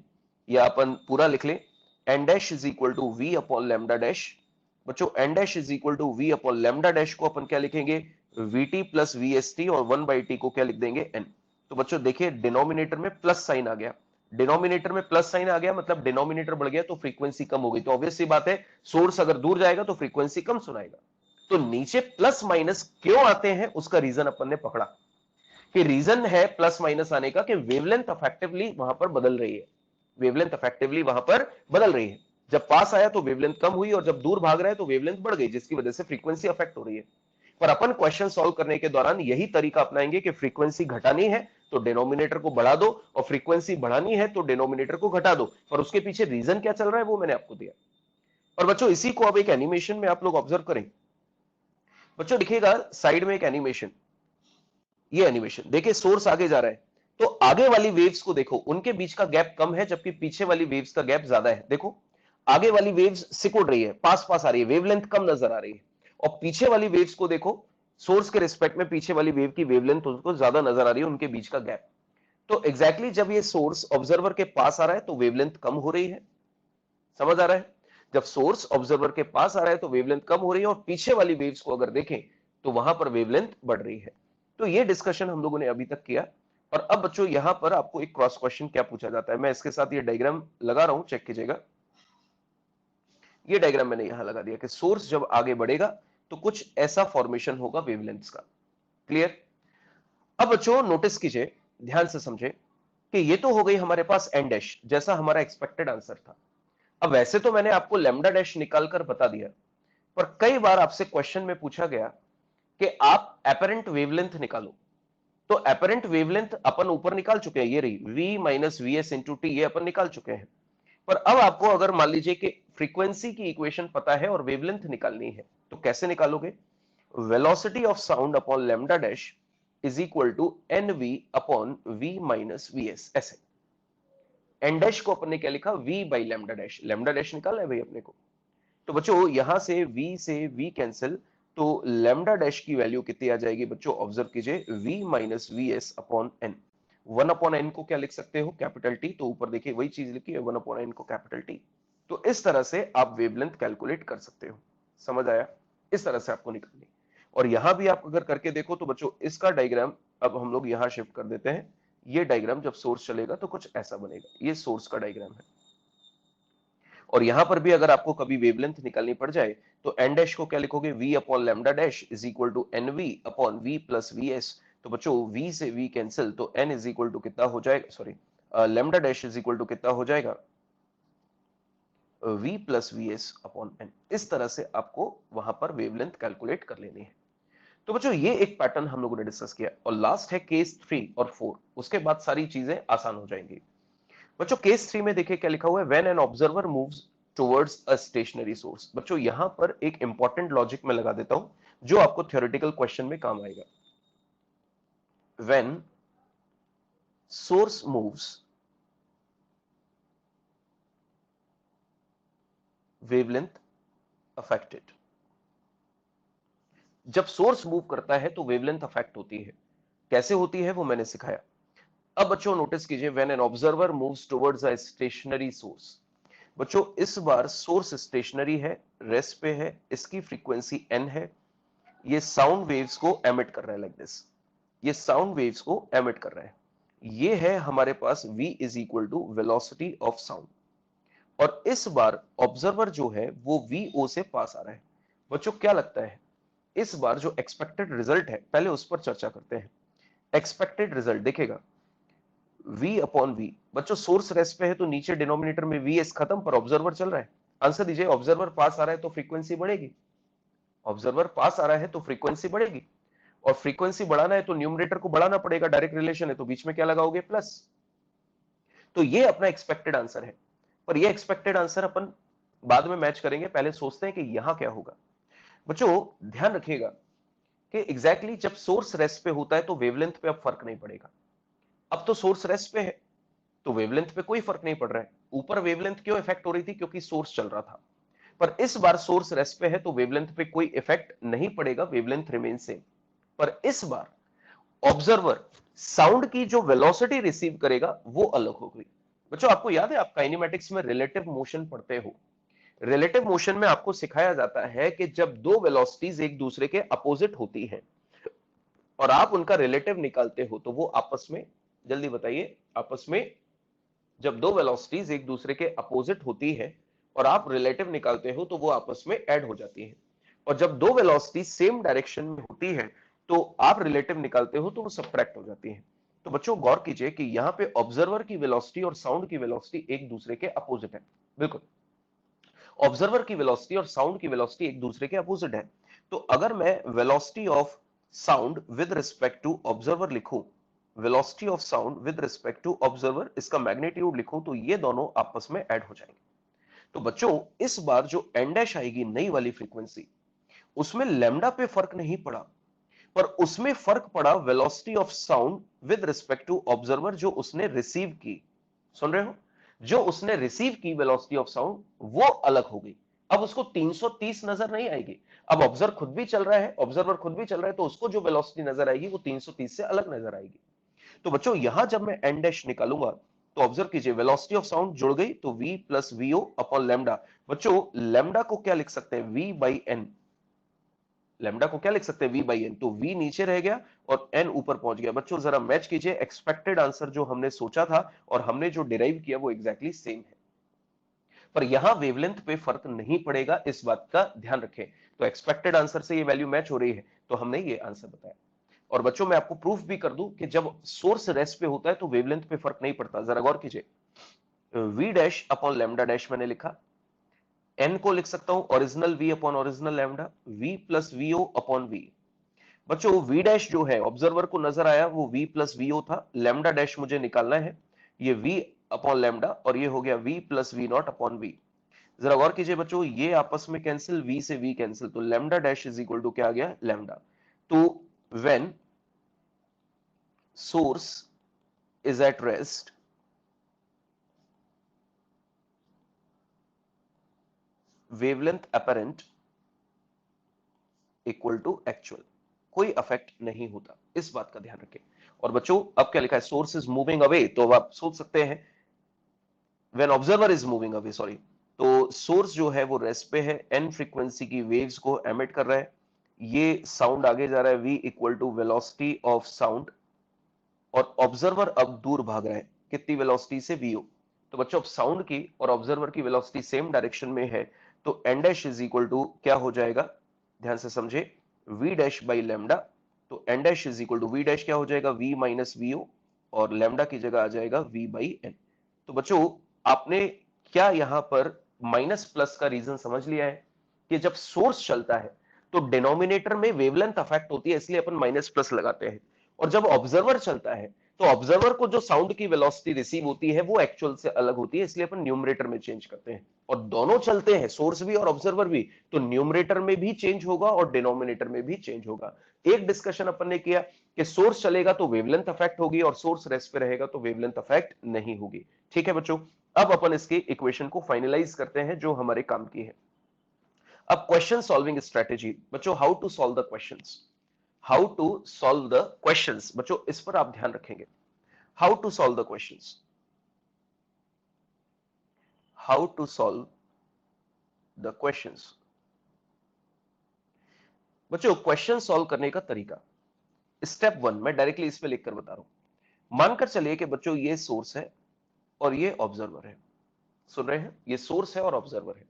या अपन पूरा लिख ले, N dash is equal to V upon lambda dash. बच्चों N dash is equal to V upon lambda dash को अपन क्या लिखेंगे, vt प्लस vst और 1/t को क्या लिख देंगे n। तो बच्चों देखिए डिनोमिनेटर में प्लस साइन आ गया, डिनोमिनेटर में प्लस साइन आ गया मतलब डिनोमिनेटर बढ़ गया तो फ्रीक्वेंसी कम हो गई। तो ऑब्वियस सी बात है सोर्स अगर दूर जाएगा तो फ्रीक्वेंसी कम सुनाएगा। तो नीचे प्लस माइनस क्यों आते हैं उसका रीजन अपन ने पकड़ा कि रीजन है प्लस माइनस आने का कि वेवलेंथ इफेक्टिवली वहां पर बदल रही है, वेवलेंथ इफेक्टिवली वहां पर बदल रही है। जब पास आया तो वेवलेंथ कम हुई और जब दूर भाग रहा है तो वेवलेंथ बढ़ गई, जिसकी वजह से फ्रीक्वेंसी अफेक्ट हो रही है। पर अपन क्वेश्चन सॉल्व करने के दौरान यही तरीका अपनाएंगे कि फ्रीक्वेंसी घटानी है तो डिनोमिनेटर को बढ़ा दो और फ्रीक्वेंसी बढ़ानी है तो डिनोमिनेटर को घटा दो। पर उसके पीछे रीजन क्या चल रहा है वो मैंने आपको दिया। और बच्चों इसी को अब एक एनिमेशन में आप लोग ऑब्जर्व करें। बच्चों देखिएगा साइड में एक एनिमेशन, ये एनिमेशन देखिए सोर्स आगे जा रहा है तो आगे वाली वेव्स को देखो उनके बीच का गैप कम है जबकि पीछे वाली वेव्स का गैप ज्यादा है। देखो आगे वाली वेव्स सिकुड़ रही है, पास पास आ रही है, वेवलेंथ कम नजर आ रही है। और पीछे वाली वेव्स को देखो सोर्स के रिस्पेक्ट में पीछे वाली वेव की वेवलेंथ उसको ज्यादा नजर आ रही है, उनके बीच का गैप। तो एग्जैक्टली जब ये सोर्स ऑब्जर्वर के पास आ रहा है तो वेवलेंथ कम हो रही है, समझ आ रहा है। जब सोर्स ऑब्जर्वर के पास आ रहा है तो वेवलेंथ कम हो रही है और पीछे वाली वेव्स को अगर देखें तो वहां पर वेवलेंथ बढ़ रही है। तो ये डिस्कशन हम लोगों ने अभी तक किया। और अब बच्चों यहां पर आपको एक क्रॉस क्वेश्चन क्या पूछा जाता है, मैं इसके साथ ये डायग्राम लगा रहा हूं, चेक कीजिएगा। ये डायग्राम मैंने यहां लगा दिया कि सोर्स जब आगे बढ़ेगा तो कुछ ऐसा फॉर्मेशन होगा वेवलेंथ्स का। क्लियर। अब बच्चों नोटिस कीजिए, ध्यान से समझे कि ये तो हो गई हमारे पास एन डैश जैसा हमारा एक्सपेक्टेड आंसर था। अब वैसे तो मैंने आपको लैम्डा डैश निकालकर बता दिया, पर कई बार आपसे क्वेश्चन में पूछा गया कि आप एपरेंट वेवलेंथ निकालो। तो एपरेंट वेवलेंथ अपन ऊपर निकाल चुके हैं, ये रही v minus V S into T, ये अपन निकाल चुके हैं। पर अब आपको अगर मान लीजिए कि फ्रीक्वेंसी की इक्वेशन पता है और वेवलेंथ निकालनी है तो कैसे निकालोगे। Velocity of sound upon lambda dash is equal to N V upon we minus we S. ऐसे एन डैश को अपन ने क्या लिखा, v by lambda dash, lambda dash निकालना है भाई अपने को। तो बच्चों यहां से v से v कैंसिल, तो लैम्डा डैश की वैल्यू कितनी आ जाएगी बच्चों, ऑब्जर्व कीजिए v minus we S upon N. 1 upon N को क्या लिख सकते हो, कैपिटल टी। तो ऊपर देखिए वही चीज लिखी है, 1 अपॉन एन को कैपिटल टी। तो इस तरह से आप वेवलेंथ कैलकुलेट कर सकते हो, समझ आया। इस तरह से आपको निकालनी। और यहां भी आप अगर करके देखो तो बच्चों इसका डायग्राम अब हम लोग यहां शिफ्ट कर देते हैं। ये डायग्राम जब सोर्स चलेगा तो कुछ ऐसा बनेगा, ये सोर्स का डायग्राम है। और यहां पर भी अगर आपको कभी वेवलेंथ निकालनी पड़ जाए तो एन डैश को क्या लिखोगे, v upon lambda dash is equal to N V upon V plus V S. तो बच्चों v से v कैंसिल, तो n इज इक्वल टू कितना हो जाएगा, sorry lambda dash is equal to कितना हो जाएगा, v plus V S upon N. इस तरह से आपको वहां पर वेवलेंथ कैलकुलेट कर लेनी है। तो बच्चों ये एक पैटर्न हम लोगों ने डिस्कस किया और लास्ट है केस 3 और 4, उसके बाद सारी चीजें आसान हो जाएंगी। बच्चों केस 3 में देखिए क्या लिखा हुआ है, when an observer moves towards a stationary source. बच्चों यहां पर एक इंपॉर्टेंट लॉजिक में लगा देता हूं जो आपको थ्योरेटिकल क्वेश्चन में काम आएगा। When source moves, wavelength affected. जब सोर्स मूव करता है तो वेवलेंथ अफेक्ट होती है, कैसे होती है वो मैंने सिखाया। अब बच्चों नोटिस कीजिए, when an observer moves towards a stationary source. बच्चों इस बार सोर्स स्टेशनरी है, रेस्ट पे है, इसकी फ्रीक्वेंसी एन है, ये साउंड वेव्स को एमिट कर रहा है, लाइक दिस। ये साउंड वेव्स को एमिट कर रहा है। ये है हमारे पास v is equal to velocity of sound. और इस बार ऑब्जर्वर जो है वो vo से पास आ रहा है। बच्चों क्या लगता है इस बार जो एक्सपेक्टेड रिजल्ट है, पहले उस पर चर्चा करते हैं। एक्सपेक्टेड रिजल्ट देखेगा v अपॉन वी। बच्चों सोर्स रेस्ट पे है तो नीचे डिनोमिनेटर में वी एस खत्म, पर ऑब्जर्वर चल रहा है। आंसर दीजिए, ऑब्जर्वर पास आ रहा है तो फ्रीक्वेंसी बढ़ेगी, ऑब्जर्वर पास आ रहा है तो फ्रीक्वेंसी बढ़ेगी। और फ्रीक्वेंसी बढ़ाना है तो न्यूमरेटर को बढ़ाना पड़ेगा, डायरेक्ट रिलेशन है, तो बीच में क्या लगाओगे, प्लस। तो ये अपना एक्सपेक्टेड आंसर है। पर ये एक्सपेक्टेड आंसर अपन बाद में मैच करेंगे, पहले सोचते हैं कि यहां क्या होगा। बच्चों ध्यान रखिएगा कि एग्जैक्टली जब सोर्स रेस्ट पे होता है तो वेवलेंथ पे अब फर्क नहीं पड़ेगा। अब तो सोर्स रेस्ट पे है तो वेवलेंथ पे कोई फर्क नहीं पड़ रहा है। ऊपर वेवलेंथ क्यों इफेक्ट हो रही थी, क्योंकि सोर्स चल रहा था। पर इस बार सोर्स रेस्ट पे है तो वेवलेंथ पे कोई इफेक्ट नहीं पड़ेगा, वेवलेंथ रिमेन सेम। पर इस बार ऑब्जर्वर साउंड की जो वेलोसिटी रिसीव करेगा वो अलग होगी। बच्चों आपको याद है आप काइनेमैटिक्स में रिलेटिव मोशन पढ़ते हो। रिलेटिव मोशन में आपको सिखाया जाता है कि जब दो वेलोसिटीज एक दूसरे के अपोजिट होती हैं और आप उनका रिलेटिव निकालते हो तो वो आपस में, जल्दी बताइए, आपस में जब दो वेलोसिटीज एक दूसरे के अपोजिट होती है और आप रिलेटिव निकालते हो तो वो आपस में ऐड हो जाती है, और जब दो वेलोसिटी सेम डायरेक्शन में होती है तो आप रिलेटिव निकालते हो तो वो सबट्रैक्ट हो जाती है। तो बच्चों गौर कीजिए कि यहां पे ऑब्जर्वर की वेलोसिटी और साउंड की वेलोसिटी एक दूसरे के अपोजिट है। बिल्कुल, ऑब्जर्वर की वेलोसिटी और साउंड की वेलोसिटी एक दूसरे के अपोजिट है। तो अगर मैं velocity of sound with respect to observer लिखूं, velocity of sound with respect to observer, इसका मैग्नीट्यूड लिखूं, तो ये दोनों आपस में ऐड हो जाएंगे। तो बच्चों इस बार जो एन डैश आएगी नई वाली फ्रीक्वेंसी, उसमें लैम्डा पे फर्क नहीं पड़ा, पर उसमें फर्क पड़ा velocity of sound with respect to observer जो उसने रिसीव की। सुन रहे हो, जो उसने रिसीव की वेलोसिटी ऑफ साउंड वो अलग हो गई। अब उसको 330 नजर नहीं आएगी। अब ऑब्जर्वर खुद भी चल रहा है, ऑब्जर्वर खुद भी चल रहा है, तो उसको जो वेलोसिटी नजर आएगी वो 330 से अलग नजर आएगी। तो बच्चों यहां जब मैं एन डैश निकालूंगा तो ऑब्जर्व कीजिए, वेलोसिटी ऑफ साउंड जुड़ गई तो v plus VO upon lambda. बच्चों लैम्डा को क्या लिख सकते हैं, v बाई एन। लैम्डा को क्या लिख सकते हैं, v बाई एन। तो v नीचे रह गया और n ऊपर पहुंच गया। बच्चों जरा मैच कीजिए, एक्सपेक्टेड आंसर जो हमने सोचा था और हमने जो डिराइव किया वो एग्जैक्टली सेम है, पर यहां वेवलेंथ पे फर्क नहीं पड़ेगा, इस बात का ध्यान रखें। तो एक्सपेक्टेड आंसर से ये वैल्यू मैच हो रही है, तो हमने ये आंसर बताया। और बच्चों मैं आपको प्रूफ भी कर दूं कि जब सोर्स रेस्ट पे होता है तो वेवलेंथ पे फर्क नहीं पड़ता। जरा गौर कीजिए, v dash upon lambda dash मैंने लिखा, n को लिख सकता हूं original v upon original lambda, v plus VO upon v। बच्चों v डैश जो है ऑब्जर्वर को नजर आया वो v प्लस वीओ था, लैम्डा डैश मुझे निकालना है, ये v अपॉन लैम्डा और ये हो गया v plus V naught upon v। जरा गौर कीजिए बच्चों, ये आपस में कैंसिल, v से v कैंसिल, तो lambda dash is equal to क्या आ गया, लैम्डा। तो when source is at rest, wavelength apparent equal to actual, कोई अफेक्ट नहीं होता, इस बात का ध्यान रखें। और बच्चों अब क्या लिखा है, सोर्स इज मूविंग अवे, तो अब आप सोच सकते हैं when observer is moving away, sorry, तो सोर्स जो है वो रेस्ट पे है, एन फ्रीक्वेंसी की वेव्स को एमिट कर रहा है, ये साउंड आगे जा रहा है, v equal to velocity of sound, और ऑब्जर्वर अब दूर भाग रहा है, कितनी वेलोसिटी से, vo। तो बच्चों अब साउंड की और ऑब्जर्वर की वेलोसिटी सेम डायरेक्शन में है, तो N dash is equal to क्या हो जाएगा, ध्यान से समझे, v डैश बाई लैम्डा। तो N dash is equal to v dash क्या हो जाएगा, v माइनस वीओ, और लैम्डा की जगह आ जाएगा v बाई एन। तो बच्चों आपने क्या यहां पर माइनस प्लस का रीजन समझ लिया है कि जब सोर्स चलता है तो डिनोमिनेटर में वेवलेंथ अफेक्ट होती है, इसलिए अपन माइनस प्लस लगाते हैं, और जब ऑब्जर्वर चलता है तो ऑब्जर्वर को जो साउंड की वेलोसिटी रिसीव होती है वो एक्चुअल से अलग होती है, इसलिए अपन न्यूमरेटर में चेंज करते हैं। और दोनों चलते हैं, सोर्स भी और ऑब्जर्वर भी, तो न्यूमरेटर में भी चेंज होगा और डिनोमिनेटर में भी चेंज होगा। एक डिस्कशन अपन ने किया कि सोर्स चलेगा तो वेवलेंथ अफेक्ट होगी और सोर्स रेस्ट पे रहेगा तो वेवलेंथ अफेक्ट नहीं होगी। ठीक है बच्चों, अब अपन इसकी इक्वेशन को फाइनलाइज करते हैं जो हमारे काम की है। अब क्वेश्चन सॉल्विंग स्ट्रेटेजी, बच्चों how to solve the questions, how to solve the questions, बच्चों इस पर आप ध्यान रखेंगे। How to solve the questions, how to solve the questions. बच्चों क्वेश्चन सॉल्व करने का तरीका, स्टेप वन मैं डायरेक्टली इस पे लिखकर बता रहा हूं। मानकर चलिए कि बच्चों ये सोर्स है और ये ऑब्जर्वर है, सुन रहे हैं, ये सोर्स है और ऑब्जर्वर है।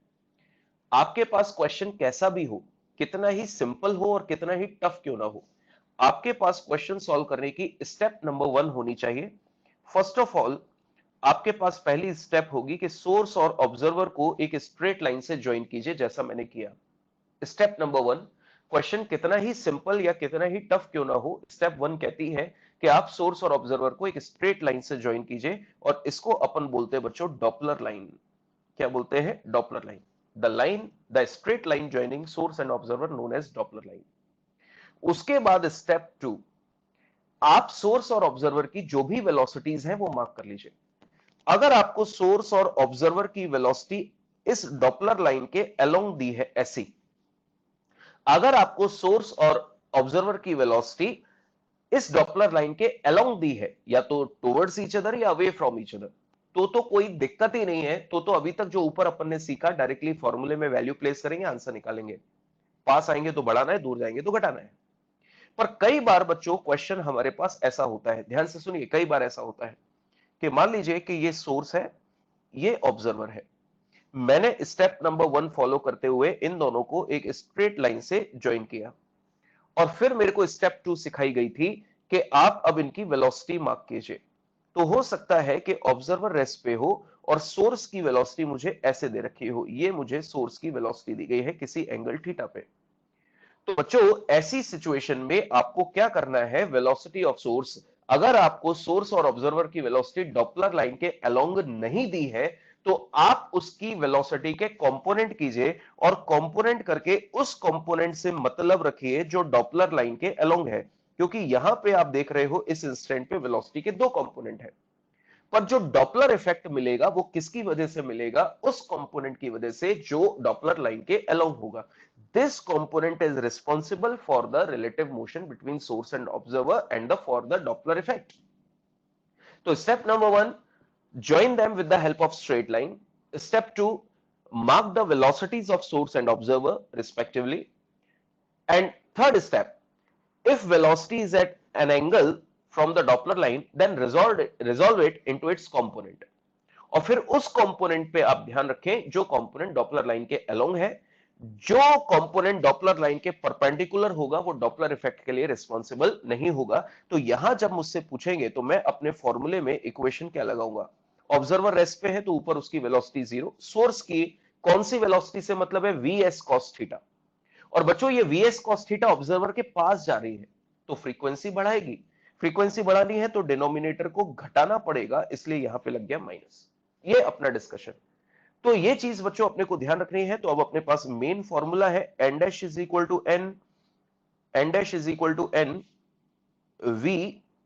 आपके पास क्वेश्चन कैसा भी हो, कितना ही सिंपल हो और कितना ही टफ क्यों ना हो, आपके पास क्वेश्चन सॉल्व करने की स्टेप नंबर वन होनी चाहिए। फर्स्ट ऑफ ऑल आपके पास पहली स्टेप होगी कि सोर्स और ऑब्जर्वर को एक स्ट्रेट लाइन से ज्वाइन कीजिए, जैसा मैंने किया। स्टेप नंबर वन, क्वेश्चन कितना ही सिंपल या कितना ही टफ क्यों ना हो, स्टेप वन कहती है कि आप सोर्स और ऑब्जर्वर को एक स्ट्रेट लाइन से ज्वाइन कीजिए, और इसको अपन बोलते हैं बच्चों डॉपलर लाइन। क्या बोलते हैं, Doppler line. The line, the straight line joining source and observer known as Doppler line. उसके बाद स्टेप टू, आप सोर्स और ऑब्जर्वर की जो भी वेलोसिटीज हैं वो मार्क कर लीजिए। अगर आपको सोर्स और ऑब्जर्वर की वेलोसिटी इस डॉपलर लाइन के अलोंग दी है ऐसी, अगर आपको सोर्स और ऑब्जर्वर की वेलोसिटी इस डॉपलर लाइन के अलोंग दी है, या तो टुवर्ड्स ईच अदर या अवे फ्रॉम ईच अदर, तो कोई दिक्कत ही नहीं है। तो अभी तक जो ऊपर अपन ने सीखा, डायरेक्टली फॉर्मूले में वैल्यू प्लेस करेंगे, आंसर निकालेंगे। पास आएंगे तो बढ़ाना है, दूर जाएंगे तो घटाना है। पर कई बार बच्चों क्वेश्चन हमारे पास ऐसा होता है, ध्यान से सुनिए, कई बार ऐसा होता है कि मान लीजिए कि ये सोर्स है, ये ऑब्जर्वर है, मैंने स्टेप नंबर 1 फॉलो करते हुए इन दोनों को एक स्ट्रेट लाइन से ज्वाइन किया और फिर मेरे को स्टेप 2 सिखाई गई थी कि आप अब इनकी वेलोसिटी मार्क कीजिए। तो हो सकता है कि ऑब्जर्वर रेस्ट पे हो और सोर्स की वेलोसिटी मुझे ऐसे दे रखी हो, ये मुझे सोर्स की वेलोसिटी दी गई है किसी एंगल थीटा पे। तो बच्चों ऐसी सिचुएशन में आपको क्या करना है, वेलोसिटी ऑफ सोर्स, अगर आपको सोर्स और ऑब्जर्वर की वेलोसिटी डॉपलर लाइन के अलोंग नहीं दी है तो आप उसकी वेलोसिटी के कंपोनेंट कीजिए और कंपोनेंट करके उस कंपोनेंट से मतलब रखिए जो डॉपलर लाइन के अलोंग है, क्योंकि यहां पे आप देख रहे हो इस इंस्टेंट पे वेलोसिटी के दो कंपोनेंट है, पर जो डॉपलर इफेक्ट मिलेगा वो किसकी वजह से मिलेगा, उस कंपोनेंट की वजह से जो डॉपलर लाइन के अलोंग होगा। This component is responsible for the relative motion between source and observer and the for the Doppler effect. तो step number 1, join them with the help of straight line. Step 2, mark the velocities of source and observer respectively. And third step, if velocity is at an angle from the Doppler line, then resolve it into its component. और फिर उस component पे आप ध्यान रखें जो component Doppler line के along है, जो कंपोनेंट डॉपलर लाइन के परपेंडिकुलर होगा वो डॉपलर इफेक्ट के लिए रिस्पॉन्सिबल नहीं होगा। तो यहां जब मुझसे पूछेंगे तो मैं अपने फॉर्मूले में इक्वेशन क्या लगाऊंगा, ऑब्जर्वर रेस्ट पे है तो ऊपर उसकी वेलोसिटी 0, सोर्स की कौन सी वेलोसिटी से मतलब है, वी एस कॉस थीटा, और बच्चों ये we S cos theta observer के पास जा रही है तो फ्रीक्वेंसी बढ़ाएगी, फ्रीक्वेंसी बढ़ानी है तो डिनोमिनेटर को घटाना पड़ेगा, इसलिए यहां पे लग गया माइनस। ये अपना डिस्कशन, तो ये चीज बच्चों अपने को ध्यान रखनी है। तो अब अपने पास मेन फॉर्मूला है N dash is equal to N, N dash is equal to N V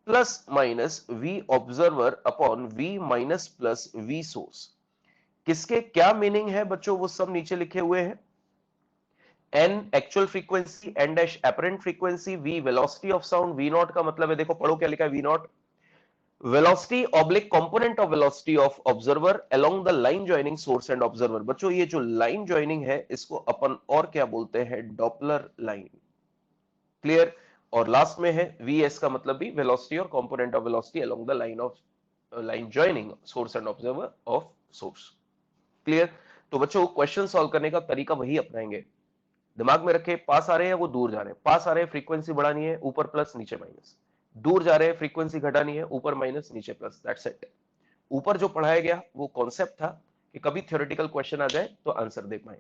plus minus we observer upon we minus plus we source. किसके क्या मीनिंग है बच्चों वो सब नीचे लिखे हुए हैं। N actual frequency, N dash apparent frequency, V velocity of sound, V naught का मतलब है, देखो पढ़ो क्या लिखा है, V naught velocity oblique component of velocity of observer along the line joining source and observer. बच्चों ये जो लाइन जॉइनिंग है इसको अपन और क्या बोलते हैं, डॉपलर लाइन। क्लियर। और लास्ट में है वी एस का मतलब भी वेलोसिटी और component of velocity along the line of line joining source and observer of source. Clear. तो बच्चों क्वेश्चन सॉल्व करने का तरीका वही अपनाएंगे, दिमाग में रखे, पास आ रहे हैं वो दूर जा रहे हैं, पास आ रहे हैं फ्रीक्वेंसी बढ़ानी है ऊपर प्लस नीचे माइनस, दूर जा रहे हैं फ्रीक्वेंसी घटानी है ऊपर माइनस नीचे प्लस, दैट्स इट। ऊपर जो पढ़ाया गया वो कॉन्सेप्ट था कि कभी थ्योरेटिकल क्वेश्चन आ जाए तो आंसर दे पाए।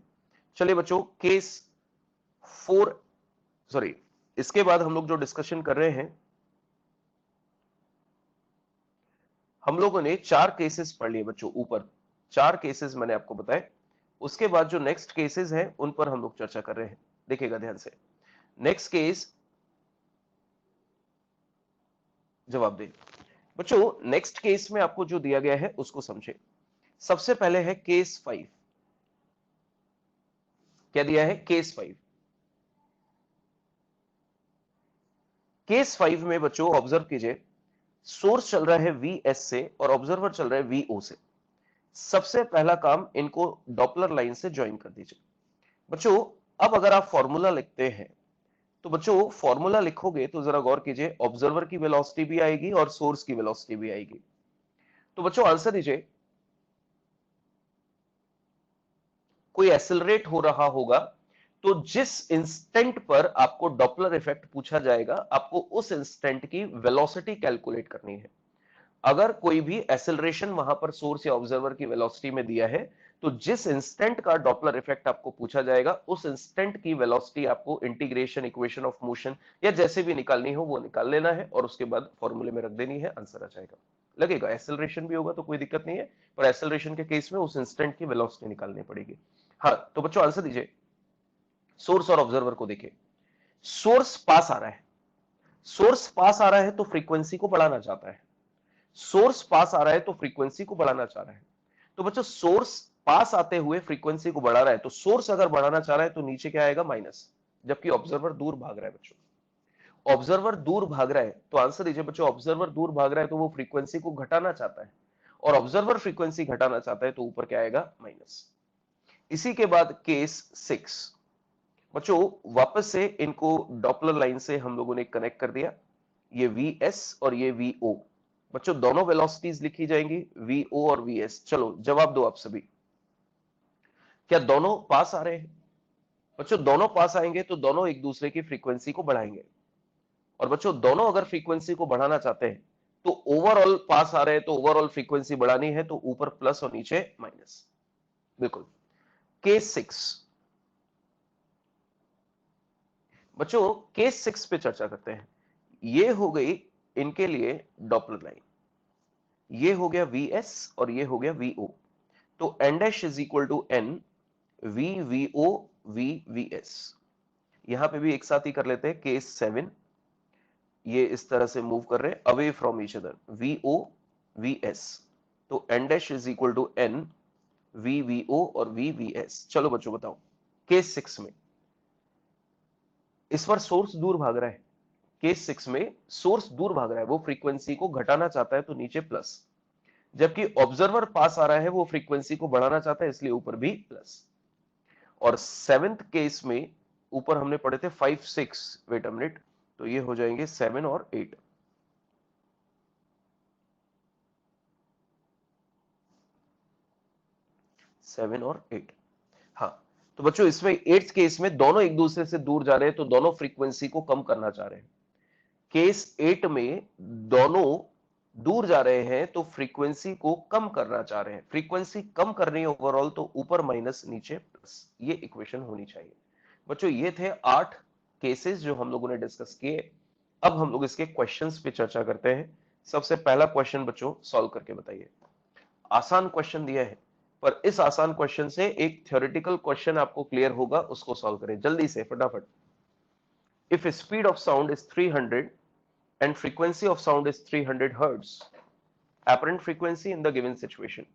चलिए बच्चों केस 4, सॉरी इसके बाद हम लोग जो डिस्कशन कर रहे हैं, हम लोगों ने 4 केसेस पढ़ लिए बच्चों, ऊपर 4 केसेस मैंने आपको बताए, उसके बाद जो नेक्स्ट केसेस हैं उन पर हम लोग चर्चा कर रहे हैं। देखिएगा ध्यान से, नेक्स्ट केस जवाब दे बच्चों, नेक्स्ट केस में आपको जो दिया गया है उसको समझे। सबसे पहले है केस 5, क्या दिया है, केस 5। केस 5 में बच्चों ऑब्जर्व कीजिए, सोर्स चल रहा है वी एस से और ऑब्जर्वर चल रहा है वी ओ से। सबसे पहला काम इनको डॉपलर लाइन से ज्वाइन कर दीजिए। बच्चों अब अगर आप फॉर्मूला लिखते हैं तो बच्चों फॉर्मूला लिखोगे तो जरा गौर कीजिए, ऑब्जर्वर की वेलोसिटी भी आएगी और सोर्स की वेलोसिटी भी आएगी। तो बच्चों आंसर दीजिए, कोई एक्सेलरेट हो रहा होगा तो जिस इंस्टेंट पर आपको डॉपलर इफेक्ट पूछा जाएगा आपको उस इंस्टेंट की वेलोसिटी कैलकुलेट करनी है। अगर कोई भी एक्सेलरेशन वहां पर सोर्स या ऑब्जर्वर की वेलोसिटी में दिया है तो जिस इंस्टेंट का डॉपलर इफेक्ट आपको पूछा जाएगा उस इंस्टेंट की वेलोसिटी आपको इंटीग्रेशन इक्वेशन ऑफ मोशन या जैसे भी निकालनी हो वो निकाल लेना है और उसके बाद फॉर्मूले में रख देनी है, आंसर आ जाएगा। लगेगा एक्सेलरेशन भी होगा तो कोई दिक्कत नहीं है, पर एक्सेलरेशन के केस में उस इंस्टेंट की वेलोसिटी निकालनी पड़ेगी। हाँ तो बच्चों आंसर दीजिए, सोर्स और ऑब्जर्वर को देखिए, सोर्स पास आ रहा है, सोर्स पास आ रहा है तो फ्रीक्वेंसी को बढ़ाना चाहता है, सोर्स पास आ रहा है तो फ्रीक्वेंसी को बढ़ाना चाह रहा है। तो बच्चों सोर्स पास आते हुए फ्रीक्वेंसी को बढ़ा रहा है तो सोर्स अगर बढ़ाना चाह रहा है तो नीचे क्या आएगा, माइनस, जबकि ऑब्जर्वर दूर भाग रहा है। बच्चों ऑब्जर्वर दूर भाग रहा है तो आंसर दीजिए बच्चों, ऑब्जर्वर दूर भाग रहा है तो वो फ्रीक्वेंसी को घटाना चाहता है और ऑब्जर्वर फ्रीक्वेंसी घटाना चाहता है तो ऊपर क्या आएगा, माइनस। इसी के बाद केस 6, बच्चों वापस से इनको डॉपलर लाइन से हम लोगों ने कनेक्ट कर दिया, ये Vs और ये Vo। बच्चों दोनों वेलोसिटीज लिखी जाएंगी, Vo और Vs। चलो जवाब दो आप सभी, क्या दोनों पास आ रहे हैं? बच्चों दोनों पास आएंगे तो दोनों एक दूसरे की फ्रीक्वेंसी को बढ़ाएंगे, और बच्चों दोनों अगर फ्रीक्वेंसी को बढ़ाना चाहते हैं तो ओवरऑल पास आ रहे हैं, तो ओवरऑल फ्रीक्वेंसी बढ़ानी है तो ऊपर प्लस और नीचे माइनस। बिल्कुल। केस 6। बच्चों केस 6 पे चर्चा करते हैं। ये हो गई इनके लिए डॉपलर लाइन, ये हो गया Vs और ये हो गया Vo। तो n dash is equal to n VVO VVS। यहां पे भी एक साथ ही कर लेते हैं। केस 7, ये इस तरह से मूव कर रहे हैं away from each other, VO VS। तो n dash is equal to n VVO और VVS। चलो बच्चों बताओ, केस 6 में इस बार सोर्स दूर भाग रहा है। केस 6 में सोर्स दूर भाग रहा है, वो फ्रीक्वेंसी को घटाना चाहता है तो नीचे प्लस, जबकि ऑब्जर्वर पास आ रहा है, वो फ्रीक्वेंसी को बढ़ाना चाहता है इसलिए ऊपर भी प्लस। और 7th केस में ऊपर हमने पढ़े थे 5 6, वेट अ मिनट, तो ये हो जाएंगे 7 और 8। सेवन और 8। हाँ, तो बच्चों इसमें 8th केस में दोनों एक दूसरे से दूर जा रहे हैं तो दोनों फ्रीक्वेंसी को कम करना चाह रहे हैं। केस 8 में दोनों दूर जा रहे हैं तो फ्रीक्वेंसी को कम करना चाह रहे हैं। फ्रीक्वेंसी कम करनी है ओवरऑल तो ऊपर माइनस नीचे प्लस, ये इक्वेशन होनी चाहिए। बच्चों ये थे 8 केसेस जो हम लोगों ने डिस्कस किए। अब हम लोग इसके क्वेश्चंस पे चर्चा करते हैं। सबसे पहला क्वेश्चन बच्चों सॉल्व करके बताइए। आसान क्वेश्चन दिया है, पर इस आसान क्वेश्चन से एक थ्योरेटिकल क्वेश्चन आपको क्लियर होगा, उसको सॉल्व करें जल्दी से फटाफट। If speed of sound is 300 and frequency of sound is 300 hertz, apparent frequency in the given situation।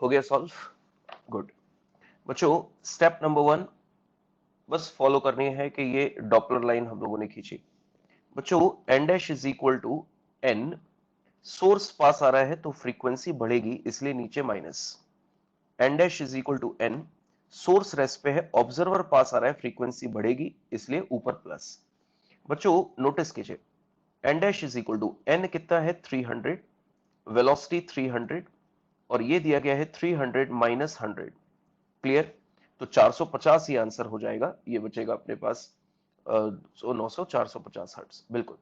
हो गया सॉल्व? गुड। बच्चों स्टेप नंबर 1 बस फॉलो करनी है कि ये डॉपलर लाइन हम लोगों ने खींची। बच्चों n dash is equal to n, source पास आ रहा है तो फ्रीक्वेंसी बढ़ेगी इसलिए नीचे minus. n dash is equal to n, source rest पे है, ऑब्जर्वर पास आ रहा है, फ्रीक्वेंसी बढ़ेगी इसलिए ऊपर प्लस। बच्चों नोटिस कीजिए, n dash is equal to n कितना है 300, वेलोसिटी 300, और ये दिया गया है 300 माइनस 100। क्लियर? तो 450 ये आंसर हो जाएगा, ये बचेगा अपने पास 900 450 हर्ट्ज। बिल्कुल।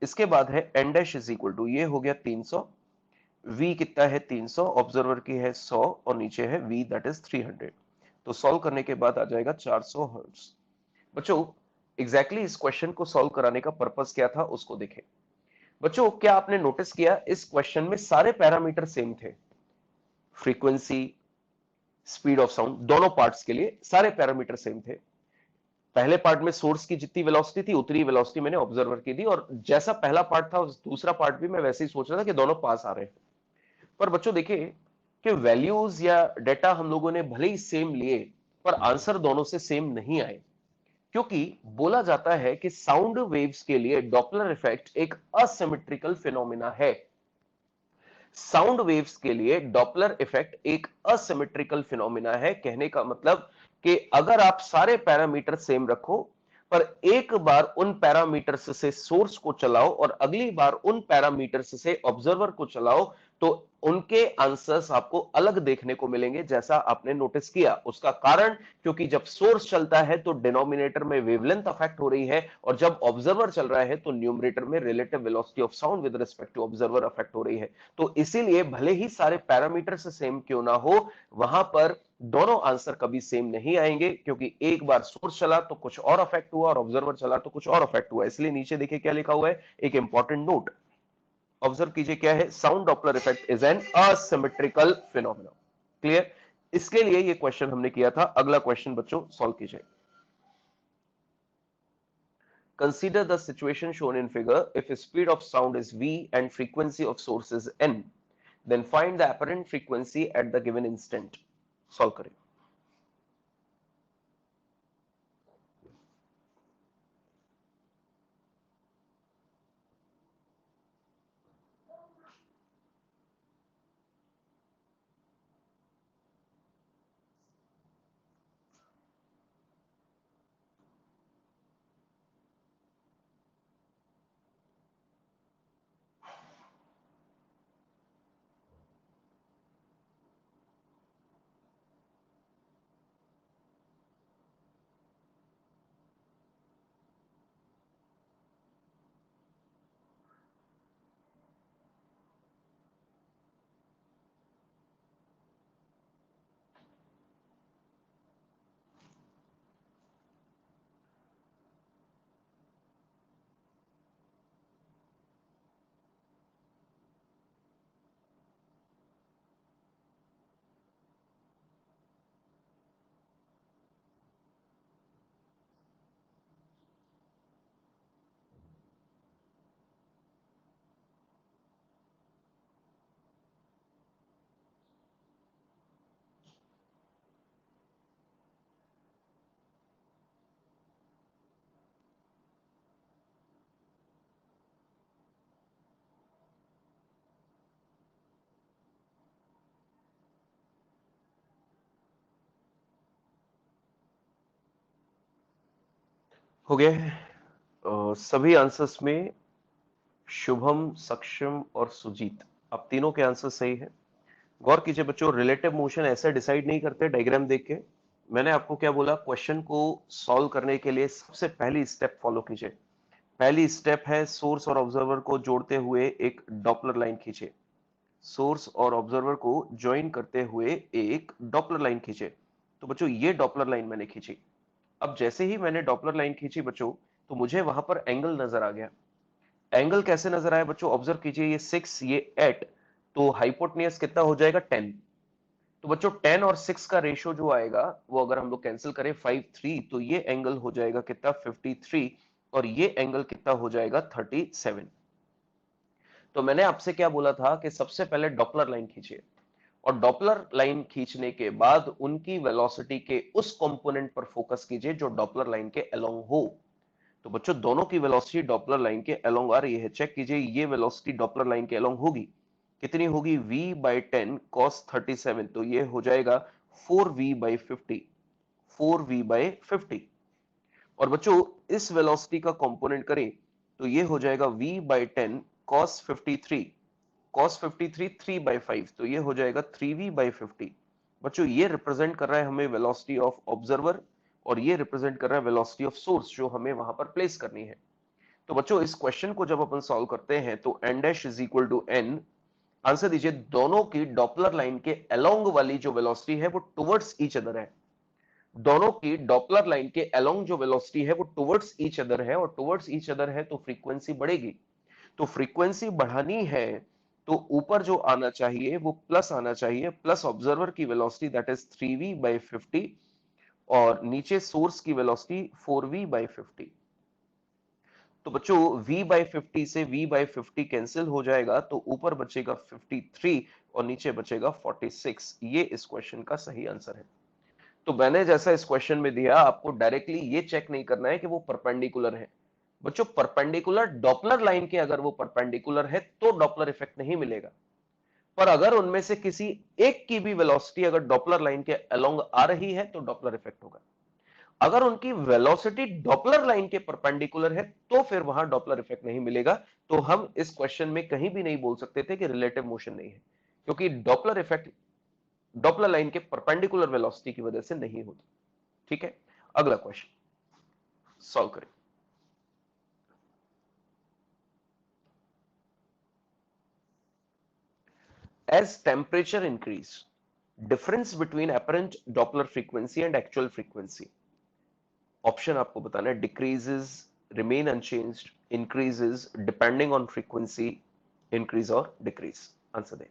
इसके बाद है n dash is equal to, ये हो गया 300, v कितना है 300, ऑब्जर्वर की है 100 और नीचे है v दैट इज 300। तो सॉल्व करने के बाद आ जाएगा 400 हर्ट्ज। बच्चों एग्जैक्टली इस क्वेश्चन को सॉल्व कराने का पर्पस क्या था उसको देखें। बच्चों क्या आपने नोटिस किया इस क्वेश्चन में सारे पैरामीटर सेम थे, फ्रीक्वेंसी, स्पीड ऑफ साउंड, दोनों पार्ट्स के लिए सारे पैरामीटर सेम थे। पहले पार्ट में सोर्स की जितनी वेलोसिटी थी उतनी वेलोसिटी मैंने ऑब्जर्वर की दी, और जैसा पहला पार्ट था दूसरा पार्ट भी मैं वैसे ही सोच रहा था कि दोनों पास आ रहे हैं। पर बच्चों देखिए कि वैल्यूज या डेटा हम लोगों ने भले ही सेम लिए पर आंसर दोनों से सेम नहीं आए, क्योंकि बोला जाता है कि साउंड वेव्स के लिए डॉपलर इफेक्ट एक असिमेट्रिकल फिनोमिना है। साउंड वेव्स के लिए डॉपलर इफेक्ट एक असिमेट्रिकल फिनोमिना है। कहने का मतलब कि अगर आप सारे पैरामीटर सेम रखो पर एक बार उन पैरामीटर्स से सोर्स को चलाओ और अगली बार उन पैरामीटर्स से ऑब्जर्वर को चलाओ, तो उनके आंसर्स आपको अलग देखने को मिलेंगे जैसा आपने नोटिस किया। उसका कारण, क्योंकि जब सोर्स चलता है तो डिनोमिनेटर में वेवलेंथ अफेक्ट हो रही है, और जब ऑब्जर्वर चल रहा है तो न्यूमरेटर में relative velocity of sound with respect to observer affect हो रही है। तो इसीलिए भले ही सारे पैरामीटर से सेम क्यों ना हो, वहां पर दोनों आंसर कभी सेम नहीं आएंगे, क्योंकि एक बार सोर्स चला तो कुछ और अफेक्ट हुआ और ऑब्जर्वर चला तो कुछ और अफेक्ट हुआ। इसलिए नीचे देखिए क्या लिखा हुआ है, एक इंपॉर्टेंट नोट ऑब्जर्व कीजिए क्या है, sound Doppler effect is an asymmetrical phenomena. Clear? इसके लिए ये क्वेश्चन हमने किया था। अगला क्वेश्चन बच्चों सॉल्व कीजिए। Consider the situation shown in figure. If speed of sound is v and frequency of source is n, then find the apparent frequency at the given instant. Solve करें। हो गया है। सभी आंसर्स में शुभम, सक्षम और सुजीत, अब तीनों के आंसर सही है। गौर कीजिए बच्चों, रिलेटिव मोशन ऐसे डिसाइड नहीं करते डायग्राम देख के। मैंने आपको क्या बोला, क्वेश्चन को सॉल्व करने के लिए सबसे पहली स्टेप फॉलो कीजिए। पहली स्टेप है सोर्स और ऑब्जर्वर को जोड़ते हुए एक डॉपलर लाइन खींचे। सोर्स और ऑब्जर्वर को ज्वाइन करते हुए एक डॉपलर लाइन खींचे। तो बच्चों ये डॉपलर लाइन मैंने खींची। अब जैसे ही मैंने डॉपलर लाइन खींची बच्चों, तो मुझे वहां पर एंगल नजर आ गया। एंगल कैसे नजर आया बच्चों, ऑब्जर्व कीजिए, ये 6 ये 8, तो हाइपोटेन्यूज कितना हो जाएगा 10। तो बच्चों 10 और 6 का रेशियो जो आएगा वो अगर हम लोग कैंसिल करें 5 3, तो ये एंगल हो जाएगा कितना 53, और ये एंगल कितना हो जाएगा 37। तो मैंने आपसे क्या बोला था कि सबसे पहले डॉपलर लाइन खींचिए, और डॉपलर लाइन खींचने के बाद उनकी वेलोसिटी के उस कंपोनेंट पर फोकस कीजिए जो डॉपलर लाइन के अलोंग हो। तो बच्चों दोनों की वेलोसिटी डॉपलर लाइन के अलोंग आ रही है। चेक कीजिए, ये वेलोसिटी डॉपलर लाइन के अलोंग होगी, कितनी होगी, v/10 cos 37, तो ये हो जाएगा 4v/50, 4v/50। और बच्चों इस वेलोसिटी का कंपोनेंट करें तो ये हो जाएगा v/10 cos 53, cos 53 3/5, तो ये हो जाएगा 3v/50। बच्चों ये रिप्रेजेंट कर रहा है हमें वेलोसिटी ऑफ ऑब्जर्वर, और ये रिप्रेजेंट कर रहा है वेलोसिटी ऑफ सोर्स जो हमें वहां पर प्लेस करनी है। तो बच्चों इस क्वेश्चन को जब अपन सॉल्व करते हैं तो n dash is equal to n, answer दीजिए, दोनों की डॉपलर लाइन के अलोंग वाली जो वेलोसिटी है वो टुवर्ड्स ईच अदर है। दोनों की डॉपलर लाइन के अलोंग जो वेलोसिटी है वो टुवर्ड्स ईच अदर है, और टुवर्ड्स ईच अदर है तो फ्रीक्वेंसी बढ़ेगी। तो फ्रीक्वेंसी बढ़ानी है तो ऊपर जो आना चाहिए वो प्लस आना चाहिए, प्लस ऑब्जर्वर की वेलोसिटी दैट इज 3v/50, और नीचे सोर्स की वेलोसिटी 4v/50। तो बच्चों v/50 से v/50 कैंसिल हो जाएगा, तो ऊपर बचेगा 53 और नीचे बचेगा 46। ये इस क्वेश्चन का सही आंसर है। तो मैंने जैसा इस क्वेश्चन में दिया, आपको डायरेक्टली ये चेक नहीं करना है कि वो परपेंडिकुलर है। बच्चों परपेंडिकुलर डॉपलर लाइन के अगर वो परपेंडिकुलर है तो डॉपलर इफेक्ट नहीं मिलेगा, पर अगर उनमें से किसी एक की भी वेलोसिटी अगर डॉपलर लाइन के अलोंग आ रही है तो डॉपलर इफेक्ट होगा। अगर उनकी वेलोसिटी डॉपलर लाइन के परपेंडिकुलर है तो फिर वहां डॉपलर इफेक्ट नहीं मिलेगा। तो हम इस क्वेश्चन में कहीं भी नहीं बोल सकते थे कि रिलेटिव मोशन नहीं है, क्योंकि डॉपलर इफेक्ट डॉपलर लाइन के परपेंडिकुलर वेलोसिटी की वजह से नहीं होता। ठीक है, अगला क्वेश्चन सॉल्व करें। As temperature increase, difference between apparent Doppler frequency and actual frequency. Option आपको बताना है, decreases, remain unchanged, increases, depending on frequency, increase और डिक्रीज। आंसर दें।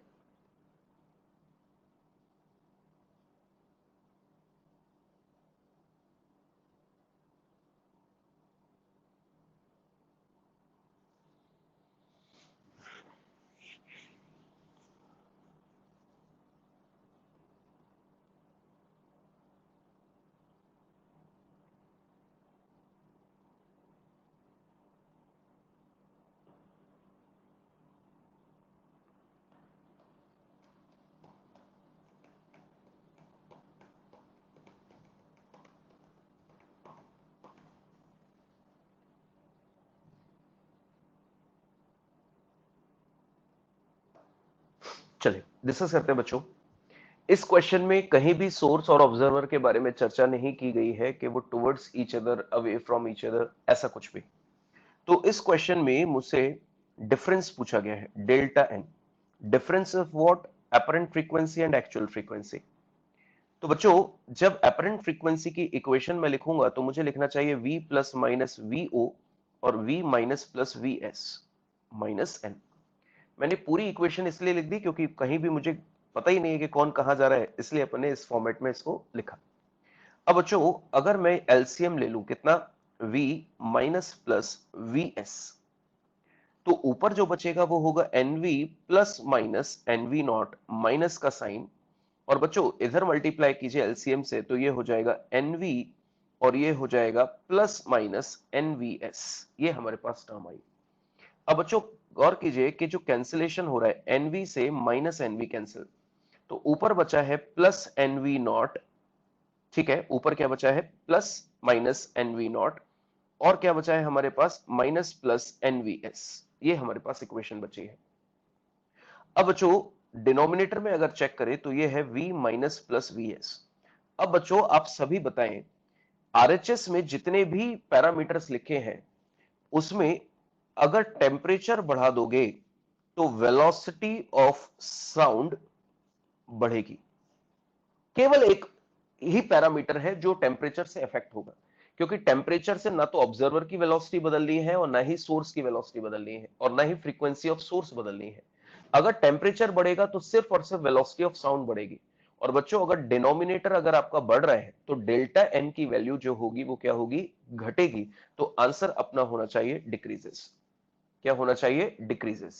चलिए डिस्कस करते हैं बच्चों। इस क्वेश्चन में कहीं भी सोर्स और ऑब्जर्वर के बारे में चर्चा नहीं की गई है कि वो towards each other, away from each other, ऐसा कुछ भी। तो इस क्वेश्चन में मुझसे डिफरेंस पूछा गया है, delta N, difference of what, apparent frequency and actual frequency. तो बच्चों जब अपरेंट फ्रीक्वेंसी की इक्वेशन में लिखूंगा तो मुझे लिखना चाहिए v plus minus V O और v minus plus V S minus N. मैंने पूरी इक्वेशन इसलिए लिख दी क्योंकि कहीं भी मुझे पता ही नहीं है कि कौन कहां जा रहा है, इसलिए अपने इस फॉर्मेट में इसको लिखा। अब बच्चों अगर मैं एलसीएम ले लूं, कितना, v minus plus V S, तो ऊपर जो बचेगा वो होगा NV plus minus NV naught, minus का साइन, और बच्चों इधर मल्टीप्लाई कीजिए एलसीएम से तो ये हो जाएगा एनवी और ये हो जाएगा प्लस माइनस एनवीएस। ये हमारे पास टर्म आई। अब बच्चों गौर कीजिए कि जो कैंसिलेशन हो रहा है, एनवी से माइनस एनवी कैंसिल, तो ऊपर बचा है प्लस एनवी नॉट। ठीक है, ऊपर क्या बचा है, प्लस माइनस एनवी नॉट, और क्या बचा है हमारे पास, माइनस प्लस एनवीएस। ये हमारे पास इक्वेशन बची है। अब बच्चों डिनोमिनेटर में अगर चेक करें तो ये है v minus plus V s. अब बच्चों आप सभी बताएं, आरएचएस में जितने भी पैरामीटर्स लिखे हैं उसमें अगर टेम्परेचर बढ़ा दोगे तो वेलोसिटी ऑफ साउंड बढ़ेगी। केवल एक ही पैरामीटर है जो टेम्परेचर से इफेक्ट होगा, क्योंकि टेम्परेचर से ना तो ऑब्जर्वर की वेलोसिटी बदलनी है और ना ही सोर्स की वेलोसिटी बदलनी है और ना ही फ्रीक्वेंसी ऑफ सोर्स बदलनी है। अगर टेम्परेचर बढ़ेगा तो सिर्फ और सिर्फ वेलोसिटी ऑफ साउंड बढ़ेगी। और बच्चों अगर डिनोमिनेटर अगर आपका बढ़ रहा है तो डेल्टा एन की वैल्यू जो होगी वो क्या होगी, घटेगी। तो आंसर अपना होना चाहिए डिक्रीजेस। क्या होना चाहिए, डिक्रीजेस।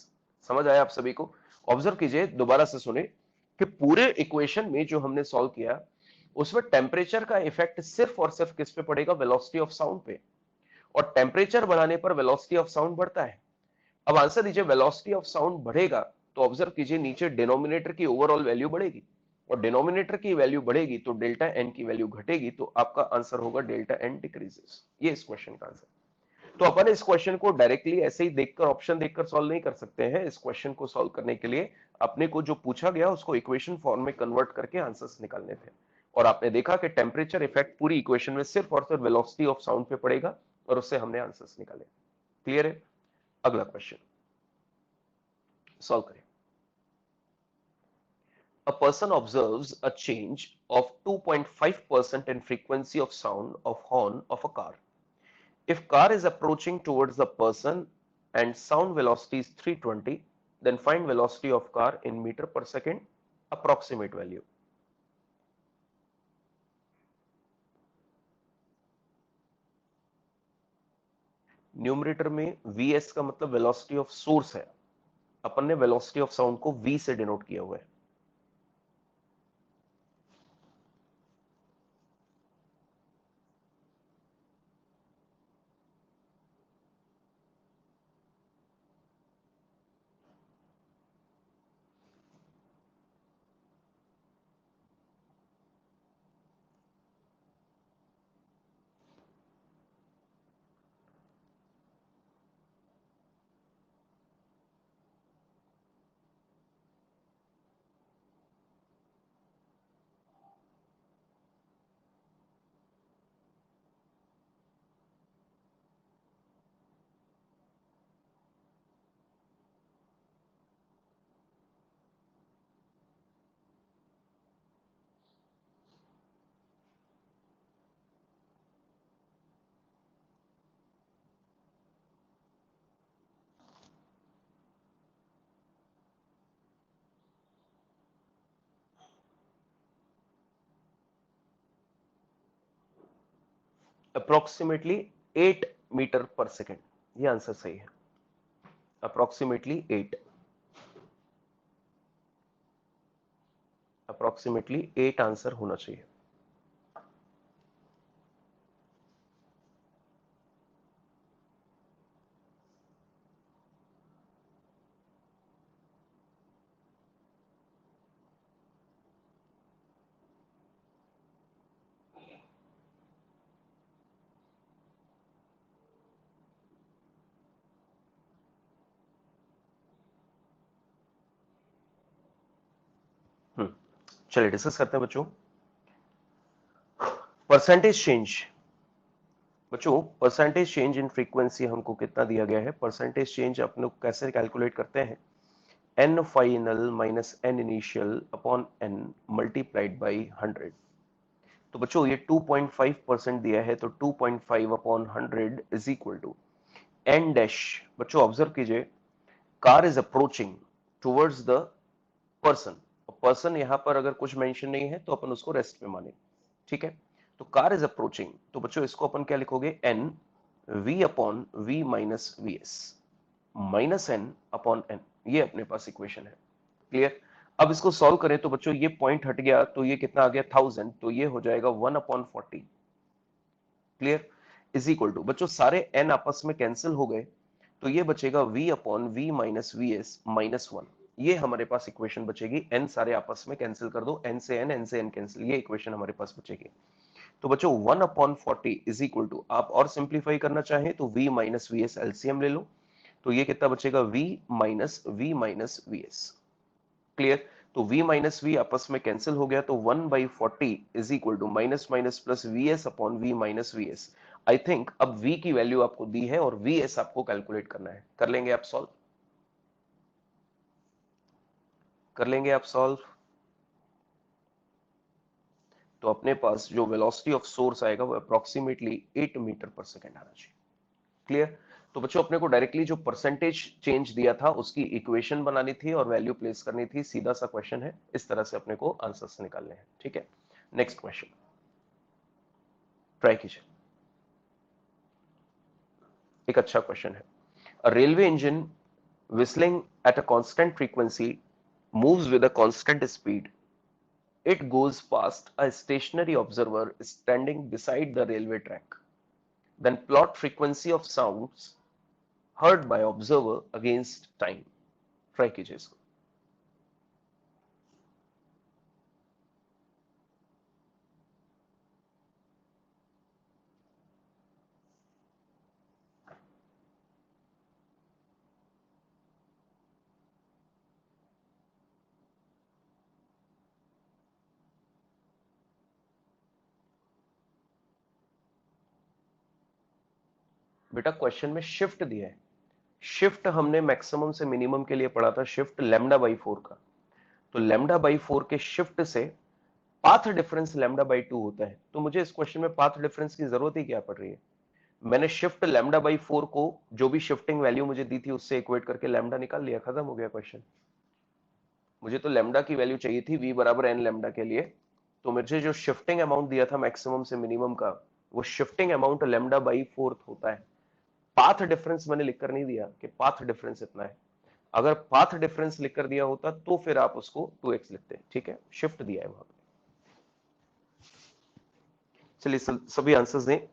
समझ आया आप सभी को? ऑब्जर्व कीजिए, दोबारा से सुने कि पूरे इक्वेशन में जो हमने सॉल्व किया उसमें टेम्परेचर का इफेक्ट सिर्फ और सिर्फ किस पे पड़ेगा, वेलोसिटी ऑफ साउंड पे, और टेम्परेचर बढ़ाने पर वेलोसिटी ऑफ साउंड बढ़ता है। अब आंसर दीजिए, वेलोसिटी ऑफ साउंड बढ़ेगा तो ऑब्जर्व कीजिए नीचे डिनोमिनेटर की ओवरऑल वैल्यू बढ़ेगी, और डिनोमिनेटर की वैल्यू बढ़ेगी तो डेल्टा एन की वैल्यू घटेगी, तो आपका आंसर होगा डेल्टा एन डिक्रीजेस। ये इस क्वेश्चन का आंसर। तो अपन इस क्वेश्चन को डायरेक्टली ऐसे ही देखकर, ऑप्शन देखकर सॉल्व नहीं कर सकते हैं। इस क्वेश्चन को सॉल्व करने के लिए अपने को जो पूछा गया उसको इक्वेशन फॉर्म में कन्वर्ट करके आंसर्स निकालने थे। और आपने देखा कि टेम्परेचर इफेक्ट पूरी इक्वेशन में सिर्फ और सिर्फ वेलोसिटी ऑफ साउंड पे पड़ेगा, और उससे हमने आंसर्स निकाले। क्लियर है? अगला क्वेश्चन सॉल्व करें। A person observes a change of 2.5% in frequency of sound of horn of a car. If car is approaching towards the person and sound velocity is 320, then find velocity of car in meter per second, approximate value. Numerator में vs का मतलब velocity of source है, अपन ने velocity of sound को v से denote किया हुआ है। अप्रोक्सीमेटली 8 मीटर पर सेकेंड, ये आंसर सही है। अप्रोक्सीमेटली 8, अप्रोक्सीमेटली 8 आंसर होना चाहिए। चलिए डिस्कस करते हैं बच्चों। परसेंटेज चेंज, बच्चों परसेंटेज चेंज इन फ्रीक्वेंसी हमको कितना दिया गया है? परसेंटेज चेंज अपने लोग कैसे कैलकुलेट करते हैं? n final minus n initial upon n multiplied by 100। तो बच्चों ये 2.5% दिया है, तो 2.5 अपॉन 100 is equal to n dash. बच्चों ऑब्जर्व कीजिए, car is approaching towards the person. Person यहां पर अगर कुछ मेंशन नहीं है तो अपन उसको रेस्ट पे माने, ठीक है। तो कार इज अप्रोचिंग, तो बच्चों इसको अपन क्या लिखोगे? N we upon we minus we S, minus N upon N, ये अपने पास इक्वेशन है। क्लियर? अब इसको सॉल्व करें तो बच्चों ये पॉइंट हट गया, तो ये कितना आ गया? 1000, तो ये हो जाएगा 1/40। क्लियर? इज इक्वल टू, बच्चों सारे एन आपस में कैंसिल हो गए, तो ये बचेगा v upon we minus we S minus 1। ये हमारे पास इक्वेशन बचेगी। एन सारे आपस में कैंसिल कर दो, एन से एन कैंसिल, ये इक्वेशन हमारे पास बचेगी। तो बच्चों 1/40 इज इक्वल टू, आप और सिंप्लीफाई करना चाहें तो v minus we S LCM ले लो, तो ये कितना बचेगा? v minus we S. Clear? तो v माइनस वी आपस में कैंसिल हो गया, तो 1/40 is equal to minus minus plus V S upon we minus we S. I think अब v की वैल्यू आपको दी है और वी एस आपको कैलकुलेट करना है। कर लेंगे आप सॉल्व? कर लेंगे आप सॉल्व? तो अपने पास जो वेलोसिटी ऑफ सोर्स आएगा वो अप्रोक्सीमेटली 8 मीटर पर सेकेंड आना चाहिए। क्लियर? तो बच्चों अपने को डायरेक्टली जो परसेंटेज चेंज दिया था उसकी इक्वेशन बनानी थी और वैल्यू प्लेस करनी थी। सीधा सा क्वेश्चन है, इस तरह से अपने को आंसर्स निकालने हैं। ठीक है, नेक्स्ट क्वेश्चन ट्राई कीजिए। एक अच्छा क्वेश्चन है। A railway engine whistling at a constant frequency moves with a constant speed. It goes past a stationary observer standing beside the railway track. Then plot frequency of sounds heard by observer against time. Try कीजिए इसको। बेटा question में shift दिया है। Shift हमने maximum से minimum के लिए पढ़ा था, शिफ्ट लैम्डा बाई 4 का। तो लैम्डा बाई 4 के शिफ्ट से पाथ डिफरेंस लैम्डा बाई 2 होता है। तो मुझे इस क्वेश्चन में पाथ डिफरेंस की जरूरत ही क्या पड़ रही है? मैंने शिफ्ट लैम्डा बाई 4 को जो भी शिफ्टिंग वैल्यू मुझे दी थी उससे इक्वेट करके लैम्डा निकाल लिया, खत्म हो गया क्वेश्चन। मुझे तो लैम्डा की वैल्यू चाहिए थी v बराबर n लैम्डा के लिए। तो मुझे जो शिफ्टिंग अमाउंट दिया था मैक्सिमम से मिनिमम का, वो शिफ्टिंग अमाउंट लैम्डा बाई 4 होता है। पाथ डिफरेंस मैंने लिखकर नहीं दिया कि पाथ डिफरेंस इतना है। अगर पाथ डिफरेंस लिखकर दिया होता तो फिर आप उसको 2x लिखते। ठीक है, शिफ्ट दिया है वहां पे। चलिए सभी आंसर्स दें।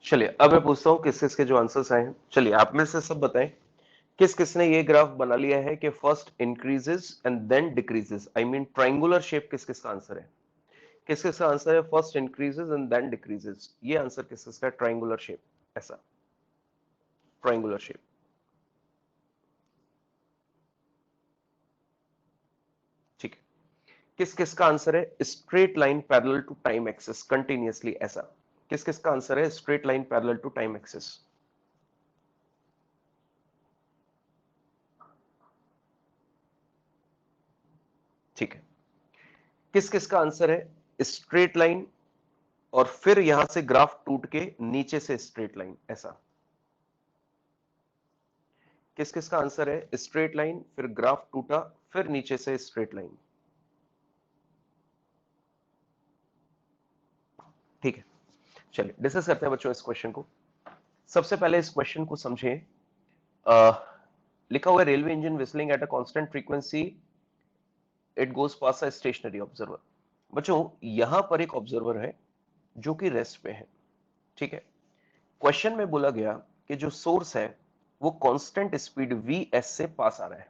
चलिए अब मैं पूछता हूँ किस किसके जो आंसर्स आए हैं। चलिए आप में से सब बताएं किस किसने ये ग्राफ बना लिया है कि first increases and then decreases, I mean triangular shape. किस किसका आंसर है? किस किसका आंसर है first increases and then decreases? ये आंसर किस किसका है? ट्राइंगुलर शेप, ऐसा ट्राइंगुलर शेप। ठीक है। किस किसका आंसर है straight line parallel to time axis continuously, ऐसा? किस किसका आंसर है straight line parallel to time axis? ठीक है। किस किसका आंसर है स्ट्रेट लाइन और फिर यहां से ग्राफ टूट के नीचे से स्ट्रेट लाइन, ऐसा? किस किसका आंसर है स्ट्रेट लाइन फिर ग्राफ टूटा फिर नीचे से स्ट्रेट लाइन? ठीक है। चलिए डिस्कस करते हैं बच्चों इस क्वेश्चन को। सबसे पहले इस क्वेश्चन को समझें। अ, लिखा हुआ है railway engine whistling at a constant frequency, it goes pass a stationary observer. बच्चों यहां पर एक ऑब्जर्वर है जो कि रेस्ट पे है। ठीक है। क्वेश्चन में बोला गया कि जो सोर्स है वो कांस्टेंट स्पीड वी एस से पास आ रहा है।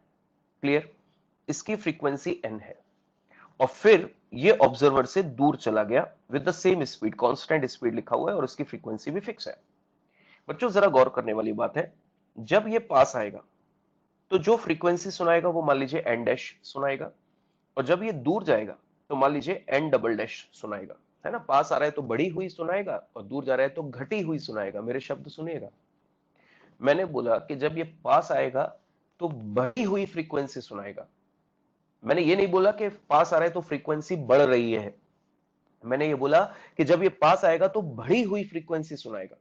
क्लियर? इसकी फ्रीक्वेंसी एन है और फिर ये ऑब्जर्वर से दूर चला गया with the same speed, constant speed लिखा हुआ है और उसकी फ्रीक्वेंसी भी फिक्स है। बच्चों जरा गौर करने वाली बात है, जब ये पास आएगा तो जो फ्रीक्वेंसी सुनाएगा वो मान लीजिए एन डैश सुनाएगा, और जब ये दूर जाएगा तो मान लीजिए एन डबल डैश सुनाएगा। है ना? पास आ रहा है तो बढ़ी हुई सुनाएगा और दूर जा रहा है तो घटी हुई सुनाएगा। मेरे शब्द सुनिएगा। मैंने बोला कि जब ये पास आएगा तो बढ़ी हुई फ्रीक्वेंसी सुनाएगा। मैंने ये नहीं बोला कि पास आ रहा है तो फ्रीक्वेंसी बढ़ रही है। मैंने ये बोला कि जब ये पास आएगा तो बढ़ी हुई फ्रीक्वेंसी सुनाएगा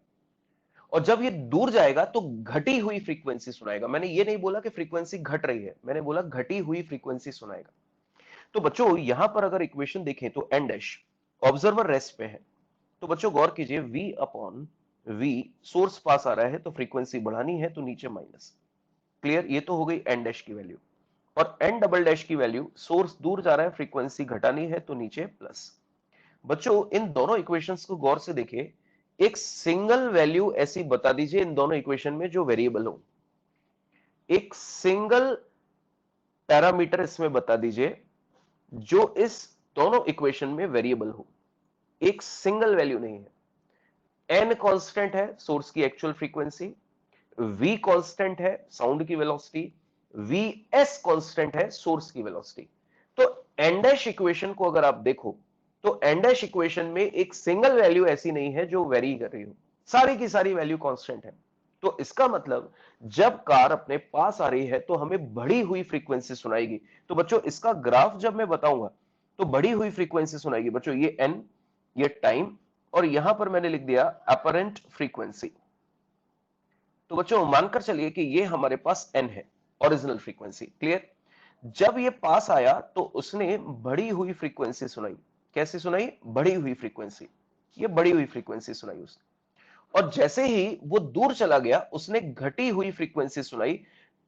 और जब ये दूर जाएगा तो घटी हुई फ्रीक्वेंसी सुनाएगा। मैंने ये नहीं बोला कि फ्रीक्वेंसी घट रही है, मैंने बोला घटी हुई फ्रीक्वेंसी सुनाएगा। तो बच्चों यहां पर अगर इक्वेशन देखें तो एन डैश ऑब्जर्वर रेस्ट पे है, तो बच्चों गौर कीजिए v अपॉन v, सोर्स पास आ रहा है तो फ्रीक्वेंसी बढ़ानी है तो नीचे माइनस। क्लियर? ये तो हो गई एन डैश की वैल्यू। और एन डबल डैश की वैल्यू, सोर्स दूर जा रहा है फ्रीक्वेंसी घटानी है तो नीचे प्लस। बच्चों इन दोनों इक्वेशंस को गौर से देखिए। एक सिंगल वैल्यू ऐसी बता दीजिए इन दोनों इक्वेशन में जो वेरिएबल हो। एक सिंगल पैरामीटर इसमें बता दीजिए जो इस दोनों इक्वेशन में वेरिएबल हो। एक सिंगल वैल्यू नहीं है। एन कांस्टेंट है सोर्स की एक्चुअल फ्रीक्वेंसी, v कांस्टेंट है साउंड की वेलोसिटी, vs कांस्टेंट है सोर्स की वेलोसिटी। तो एन डैश इक्वेशन को अगर आप देखो तो एन डैश इक्वेशन में एक सिंगल वैल्यू ऐसी नहीं है जो वेरी कर रही हो, सारी की सारी वैल्यू कांस्टेंट है। तो इसका मतलब जब कार अपने पास आ रही है तो हमें बढ़ी हुई फ्रीक्वेंसी सुनाएगी। तो बच्चों इसका ग्राफ जब मैं बताऊंगा तो बढ़ी हुई फ्रीक्वेंसी सुनाएगी। बच्चों ये एन, ये टाइम, और यहां पर मैंने लिख दिया अपरेंट फ्रीक्वेंसी। तो बच्चों मानकर चलिए कि ये हमारे पास एन है, ओरिजिनल फ्रीक्वेंसी। क्लियर? जब ये पास आया तो उसने बढ़ी हुई फ्रीक्वेंसी सुनाई। कैसे सुनाई? बढ़ी हुई फ्रीक्वेंसी। ये बढ़ी हुई फ्रीक्वेंसी सुनाई उसने। और जैसे ही वो दूर चला गया उसने घटी हुई फ्रीक्वेंसी सुनाई।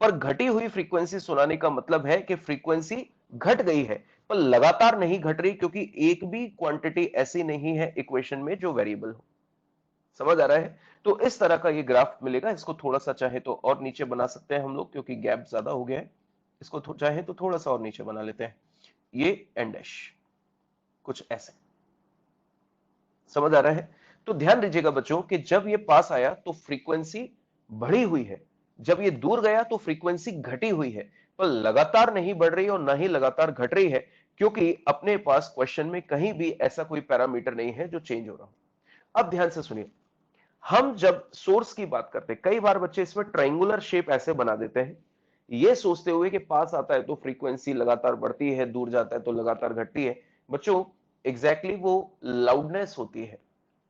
पर घटी हुई फ्रीक्वेंसी सुनाने का मतलब है कि फ्रीक्वेंसी घट गई है, पर लगातार नहीं घट रही, क्योंकि एक भी क्वांटिटी ऐसी नहीं है इक्वेशन में जो वेरिएबल हो। समझ आ रहा है? तो इस तरह का ये ग्राफ मिलेगा। इसको थोड़ा सा चाहे तो और नीचे बना सकते हैं हम लोग, क्योंकि गैप ज्यादा हो गया है। इसको चाहे तो थोड़ा सा और नीचे बना लेते हैं। ये एन डैश कुछ ऐसे। समझ आ रहा है? तो ध्यान दीजिएगा बच्चों कि जब ये पास आया तो फ्रीक्वेंसी बढ़ी हुई है, जब ये दूर गया तो फ्रीक्वेंसी घटी हुई है, पर लगातार नहीं बढ़ रही और ना ही लगातार घट रही है, क्योंकि अपने पास क्वेश्चन में कहीं भी ऐसा कोई पैरामीटर नहीं है जो चेंज हो रहा हो। अब ध्यान से सुनिए। हम जब सोर्स की बात करते हैं, कई बार बच्चे इसमें ट्रायंगुलर शेप ऐसे बना देते हैं, ये सोचते हुए कि पास आता है तो फ्रीक्वेंसी लगातार बढ़ती है, दूर जाता है तो लगातार घटती है। बच्चों एग्जैक्टली वो लाउडनेस होती है।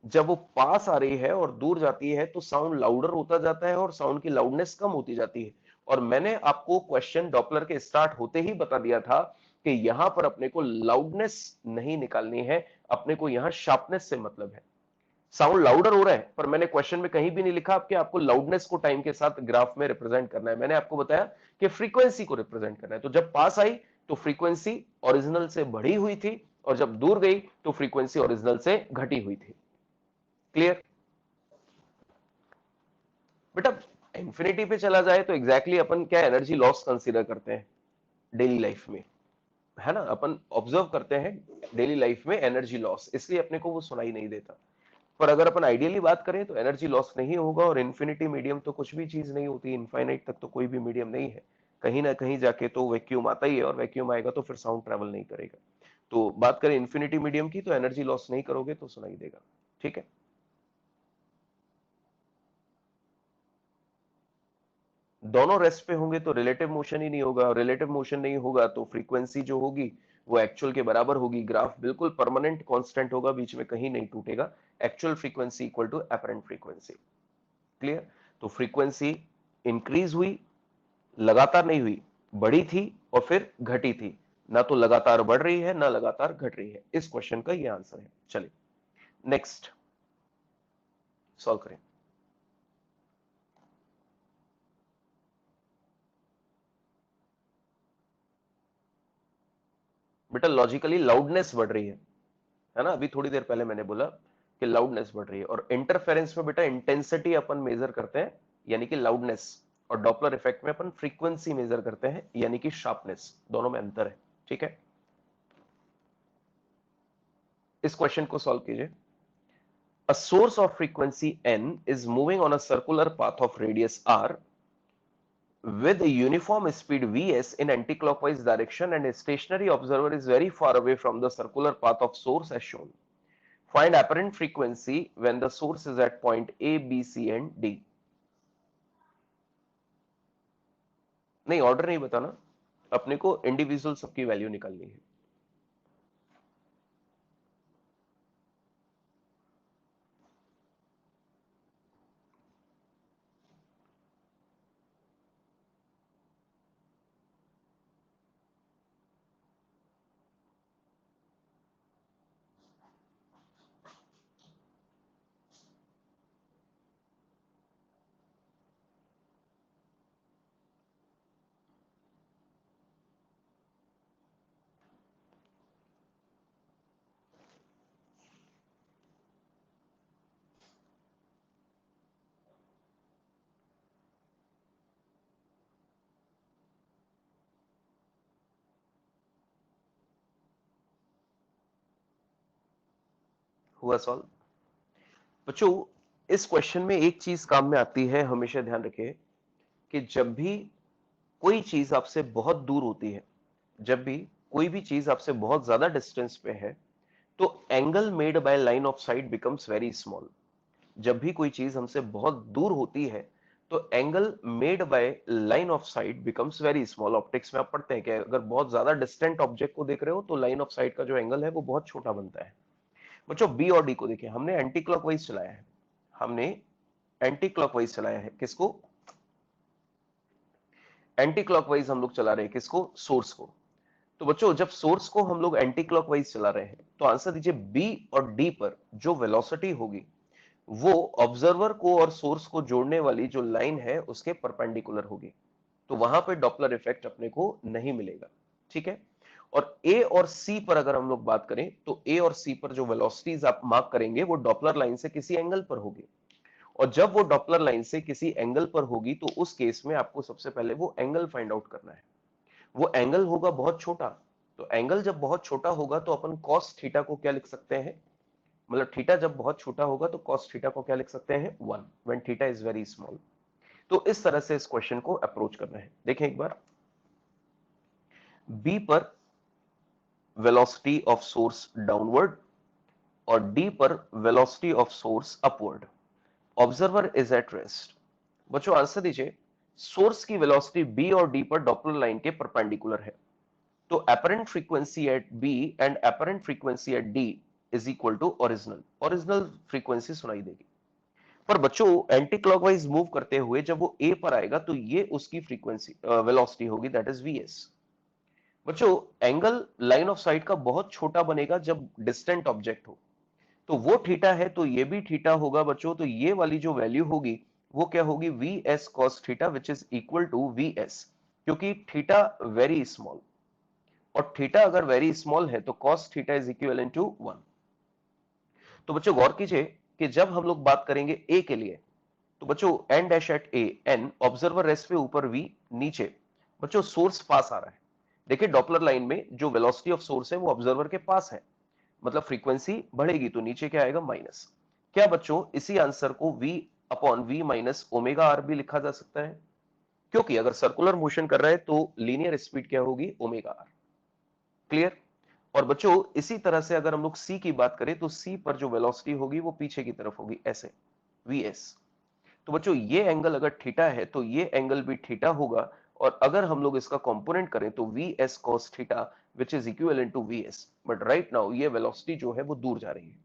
जब वो पास आ रही है और दूर जाती है तो साउंड लाउडर होता जाता है और साउंड की लाउडनेस कम होती जाती है। और मैंने आपको क्वेश्चन डॉपलर के स्टार्ट होते ही बता दिया था कि यहां पर अपने को लाउडनेस नहीं निकालनी है, अपने को यहां शार्पनेस से मतलब है। साउंड लाउडर हो रहा है, पर मैंने क्वेश्चन में कहीं भी नहीं लिखा कि आपको लाउडनेस को टाइम के साथ ग्राफ में रिप्रेजेंट करना है। मैंने आपको बताया कि फ्रीक्वेंसी को रिप्रेजेंट करना है। तो जब पास आई तो फ्रीक्वेंसी ओरिजिनल से बढ़ी हुई थी और जब दूर गई तो फ्रीक्वेंसी ओरिजिनल से घटी हुई थी। क्लियर? बेटा इंफिनिटी पे चला जाए तो एग्जैक्टली अपन क्या एनर्जी लॉस कंसीडर करते हैं डेली लाइफ में, है ना, अपन ऑब्जर्व करते हैं डेली लाइफ में एनर्जी लॉस, इसलिए अपने को वो सुनाई नहीं देता। पर अगर अपन आइडियली बात करें तो एनर्जी लॉस नहीं होगा, और इन्फिनिटी मीडियम तो कुछ भी चीज नहीं होती, इनफाइनाइट तक तो कोई भी मीडियम नहीं है, कहीं ना कहीं जाके तो वैक्यूम आता ही है, और वैक्यूम आएगा तो फिर साउंड ट्रेवल नहीं करेगा। तो बात करें इन्फिनिटी मीडियम की तो एनर्जी लॉस नहीं करोगे तो सुनाई देगा। ठीक है, दोनों रेस्ट पे होंगे तो रिलेटिव मोशन ही नहीं होगा, और रिलेटिव मोशन नहीं होगा तो फ्रीक्वेंसी जो होगी वो एक्चुअल के बराबर होगी, ग्राफ बिल्कुल परमानेंट कांस्टेंट होगा, बीच में कहीं नहीं टूटेगा, actual frequency equal to apparent frequency. Clear? तो फ्रीक्वेंसी इंक्रीज हुई, लगातार नहीं हुई, बढ़ी थी और फिर घटी थी, ना तो लगातार बढ़ रही है ना लगातार घट रही है। इस क्वेश्चन का ये आंसर है। चलिए नेक्स्ट सॉल्व करें। बेटा लॉजिकली लाउडनेस बढ़ रही है ना, अभी थोड़ी देर पहले मैंने बोला कि लाउडनेस बढ़ रही है, और इंटरफेरेंस में बेटा इंटेंसिटी अपन मेजर करते हैं यानी कि लाउडनेस, और डॉपलर इफेक्ट में अपन फ्रीक्वेंसी मेजर करते हैं यानी कि शार्पनेस, दोनों में अंतर है। ठीक है, इस क्वेश्चन को सॉल्व कीजिए। A source of frequency n is moving on a circular path of radius r with a uniform speed vs in anticlockwise direction, and a stationary observer is very far away from the circular path of source as shown. Find apparent frequency when the source is at point A, B, C and D. नहीं order नहीं बताना, अपने को individual सबकी value निकालनी है। हुआ solve? बच्चों इस क्वेश्चन में एक चीज काम में आती है, हमेशा ध्यान रखिए कि जब भी कोई चीज आपसे बहुत दूर होती है, जब भी कोई भी चीज आपसे बहुत ज्यादा डिस्टेंस पे है, तो angle made by line of site becomes very small. जब भी कोई चीज हमसे बहुत दूर होती है तो angle made by line of site becomes very small. Optics में आप पढ़ते हैं कि अगर बहुत ज्यादा डिस्टेंट ऑब्जेक्ट को देख रहे हो तो लाइन ऑफ साइट का जो एंगल है वो बहुत छोटा बनता है। बच्चों बी और डी को देखिए, हमने एंटी क्लॉकवाइज चलाया है, हमने एंटी क्लॉकवाइज चलाया है, किसको? एंटी क्लॉकवाइज हम लोग चला रहे हैं, किसको? सोर्स को। तो बच्चों जब सोर्स को हम लोग एंटी क्लॉकवाइज चला रहे हैं तो आंसर दीजिए बी और डी पर जो वेलोसिटी होगी वो ऑब्जर्वर को और सोर्स को जोड़ने वाली जो लाइन है उसके परपेंडिकुलर होगी, तो वहां पे डॉपलर इफेक्ट अपने को नहीं मिलेगा। ठीक है, और ए और सी पर अगर हम लोग बात करें तो ए और सी पर जो वेलोसिटीज आप मार्क करेंगे वो डॉपलर लाइन से किसी एंगल पर होगी, और जब वो डॉपलर लाइन से किसी एंगल पर होगी तो उस केस में आपको सबसे पहले वो एंगल फाइंड आउट करना है। वो एंगल होगा बहुत छोटा, तो एंगल जब बहुत छोटा होगा तो अपन कॉस थीटा को क्या लिख सकते हैं, मतलब थीटा जब बहुत छोटा होगा तो कॉस थीटा को क्या लिख सकते हैं? 1 when theta is very small. तो इस तरह से इस क्वेश्चन को अप्रोच करना है। देखें एक बार, बी पर वेलोसिटी ऑफ सोर्स डाउनवर्ड और डी पर velocity of source upward, observer is at rest. बच्चों आंसर दीजिए, सोर्स की वेलोसिटी बी और डी पर डॉपलर लाइन के परपेंडिकुलर है, तो apparent frequency at B and apparent frequency at D is equal to original, original frequency सुनाई देगी। पर बच्चों एंटी क्लॉकवाइज मूव करते हुए जब वो ए पर आएगा तो ये उसकी फ्रीक्वेंसी वेलोसिटी होगी, दैट इज वीएस। बच्चों एंगल लाइन ऑफ साइट का बहुत छोटा बनेगा जब डिस्टेंट ऑब्जेक्ट हो, तो वो थीटा है तो ये भी थीटा होगा बच्चों, तो ये वाली जो वैल्यू होगी वो क्या होगी? V S cos theta which is equal to V S, क्योंकि थीटा वेरी स्मॉल, और थीटा अगर वेरी स्मॉल है तो cos theta is equivalent to 1। तो बच्चों गौर कीजिए कि जब हम लोग बात करेंगे ए के लिए तो बच्चों N dash eight A N, observer rest पे ऊपर वी नीचे। बच्चों सोर्स पास आ रहा है। देखिए डॉपलर लाइन में जो वेलोसिटी ऑफ सोर्स है वो ऑब्जर्वर के पास है, मतलब फ्रीक्वेंसी बढ़ेगी तो नीचे क्या आएगा, माइनस। क्या बच्चों इसी आंसर को v upon v minus omega R भी लिखा जा सकता है? क्योंकि अगर सर्कुलर मोशन कर रहा है तो लीनियर स्पीड क्या होगी, ओमेगा आर। क्लियर? और बच्चों इसी तरह से अगर हम लोग c की बात करें तो c पर जो वेलोसिटी होगी वो पीछे की तरफ होगी, ऐसे vs। तो बच्चों ये एंगल अगर थीटा है तो ये एंगल भी थीटा होगा। और अगर हम लोग इसका कंपोनेंट करें तो V S cos theta which is equivalent to V S. But right now ये वेलोसिटी जो है वो दूर जा रही है,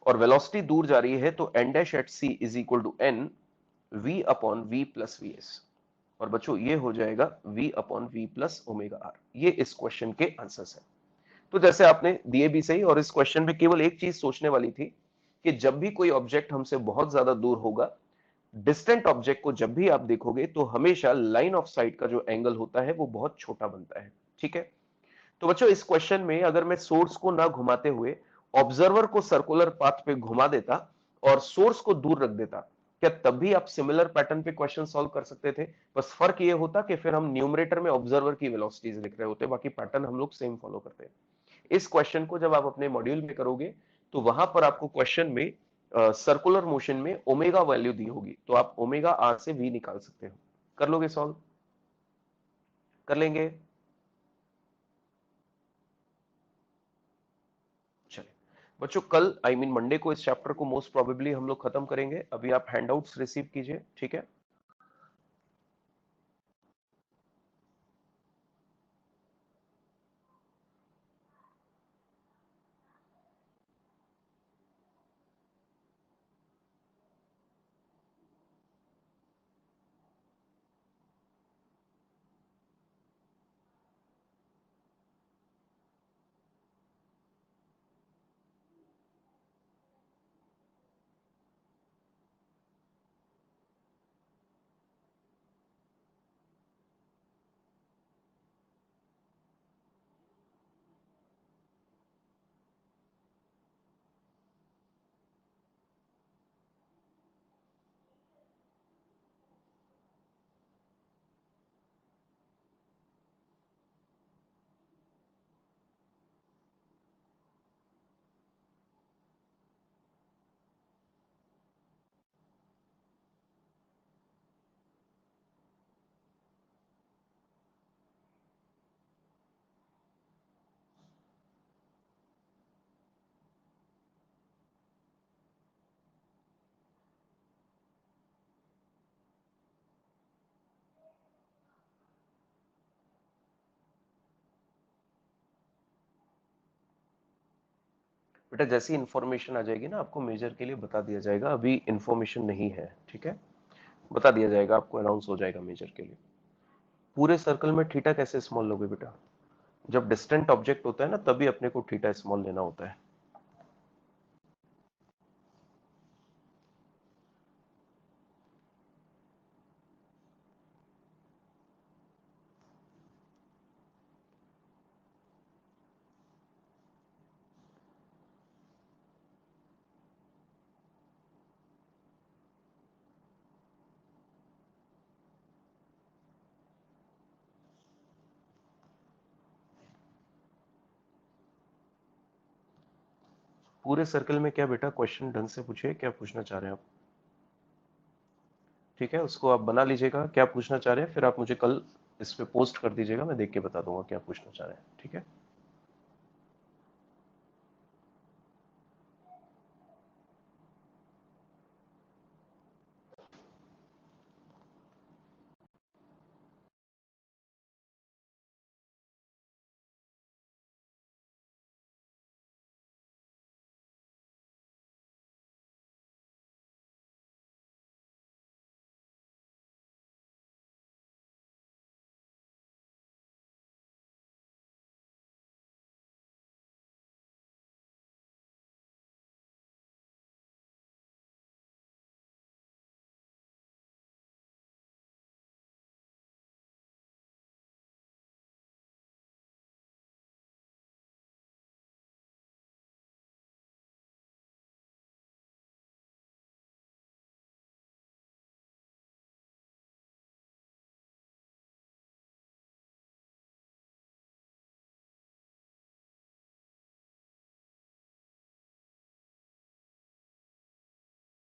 और वेलोसिटी दूर जा रही है तो N dash at C is equal to N V upon V plus V S. और बच्चों ये हो जाएगा v upon V plus omega R. ये इस क्वेश्चन के आंसर्स है। तो जैसे आपने दिए भी सही, और इस क्वेश्चन में केवल एक चीज सोचने वाली थी कि जब भी कोई ऑब्जेक्ट हमसे बहुत ज्यादा दूर होगा, डिस्टेंट ऑब्जेक्ट को जब भी आप देखोगे तो हमेशा लाइन ऑफ साइट का जो एंगल होता है वो बहुत छोटा बनता है। ठीक है? तो बच्चों इस क्वेश्चन में अगर मैं सोर्स को ना घुमाते हुए ऑब्जर्वर को सर्कुलर पाथ पे घुमा देता और सोर्स को दूर रख देता, क्या तब भी आप सिमिलर पैटर्न पे क्वेश्चन सॉल्व कर सकते थे? बस फर्क ये होता कि फिर हम न्यूमरेटर में ऑब्जर्वर की वेलोसिटीज लिख रहे होते, बाकी पैटर्न हम लोग सेम फॉलो करते हैं। इस क्वेश्चन को जब आप अपने मॉड्यूल में करोगे तो वहां पर आपको क्वेश्चन में सर्कुलर मोशन में ओमेगा वैल्यू दी होगी, तो आप ओमेगा आर से वी निकाल सकते हो। कर लोगे सॉल्व? कर लेंगे? चलिए बच्चों, कल मंडे को इस चैप्टर को मोस्ट प्रोबेबली हम लोग खत्म करेंगे। अभी आप हैंडआउट्स रिसीव कीजिए, ठीक है? बेटा जैसी इंफॉर्मेशन आ जाएगी ना आपको मेजर के लिए बता दिया जाएगा, अभी इंफॉर्मेशन नहीं है, ठीक है? बता दिया जाएगा आपको, अनाउंस हो जाएगा मेजर के लिए। पूरे सर्कल में थीटा कैसे स्मॉल लोगे बेटा? जब डिस्टेंट ऑब्जेक्ट होता है ना तभी अपने को थीटा स्मॉल लेना होता है। पूरे सर्कल में क्या बेटा, क्वेश्चन ढंग से पूछिए, क्या पूछना चाह रहे हैं आप? ठीक है, उसको आप बना लीजिएगा क्या पूछना चाह रहे हैं, फिर आप मुझे कल इस पे पोस्ट कर दीजिएगा, मैं देख के बता दूंगा क्या पूछना चाह रहे हैं। ठीक है?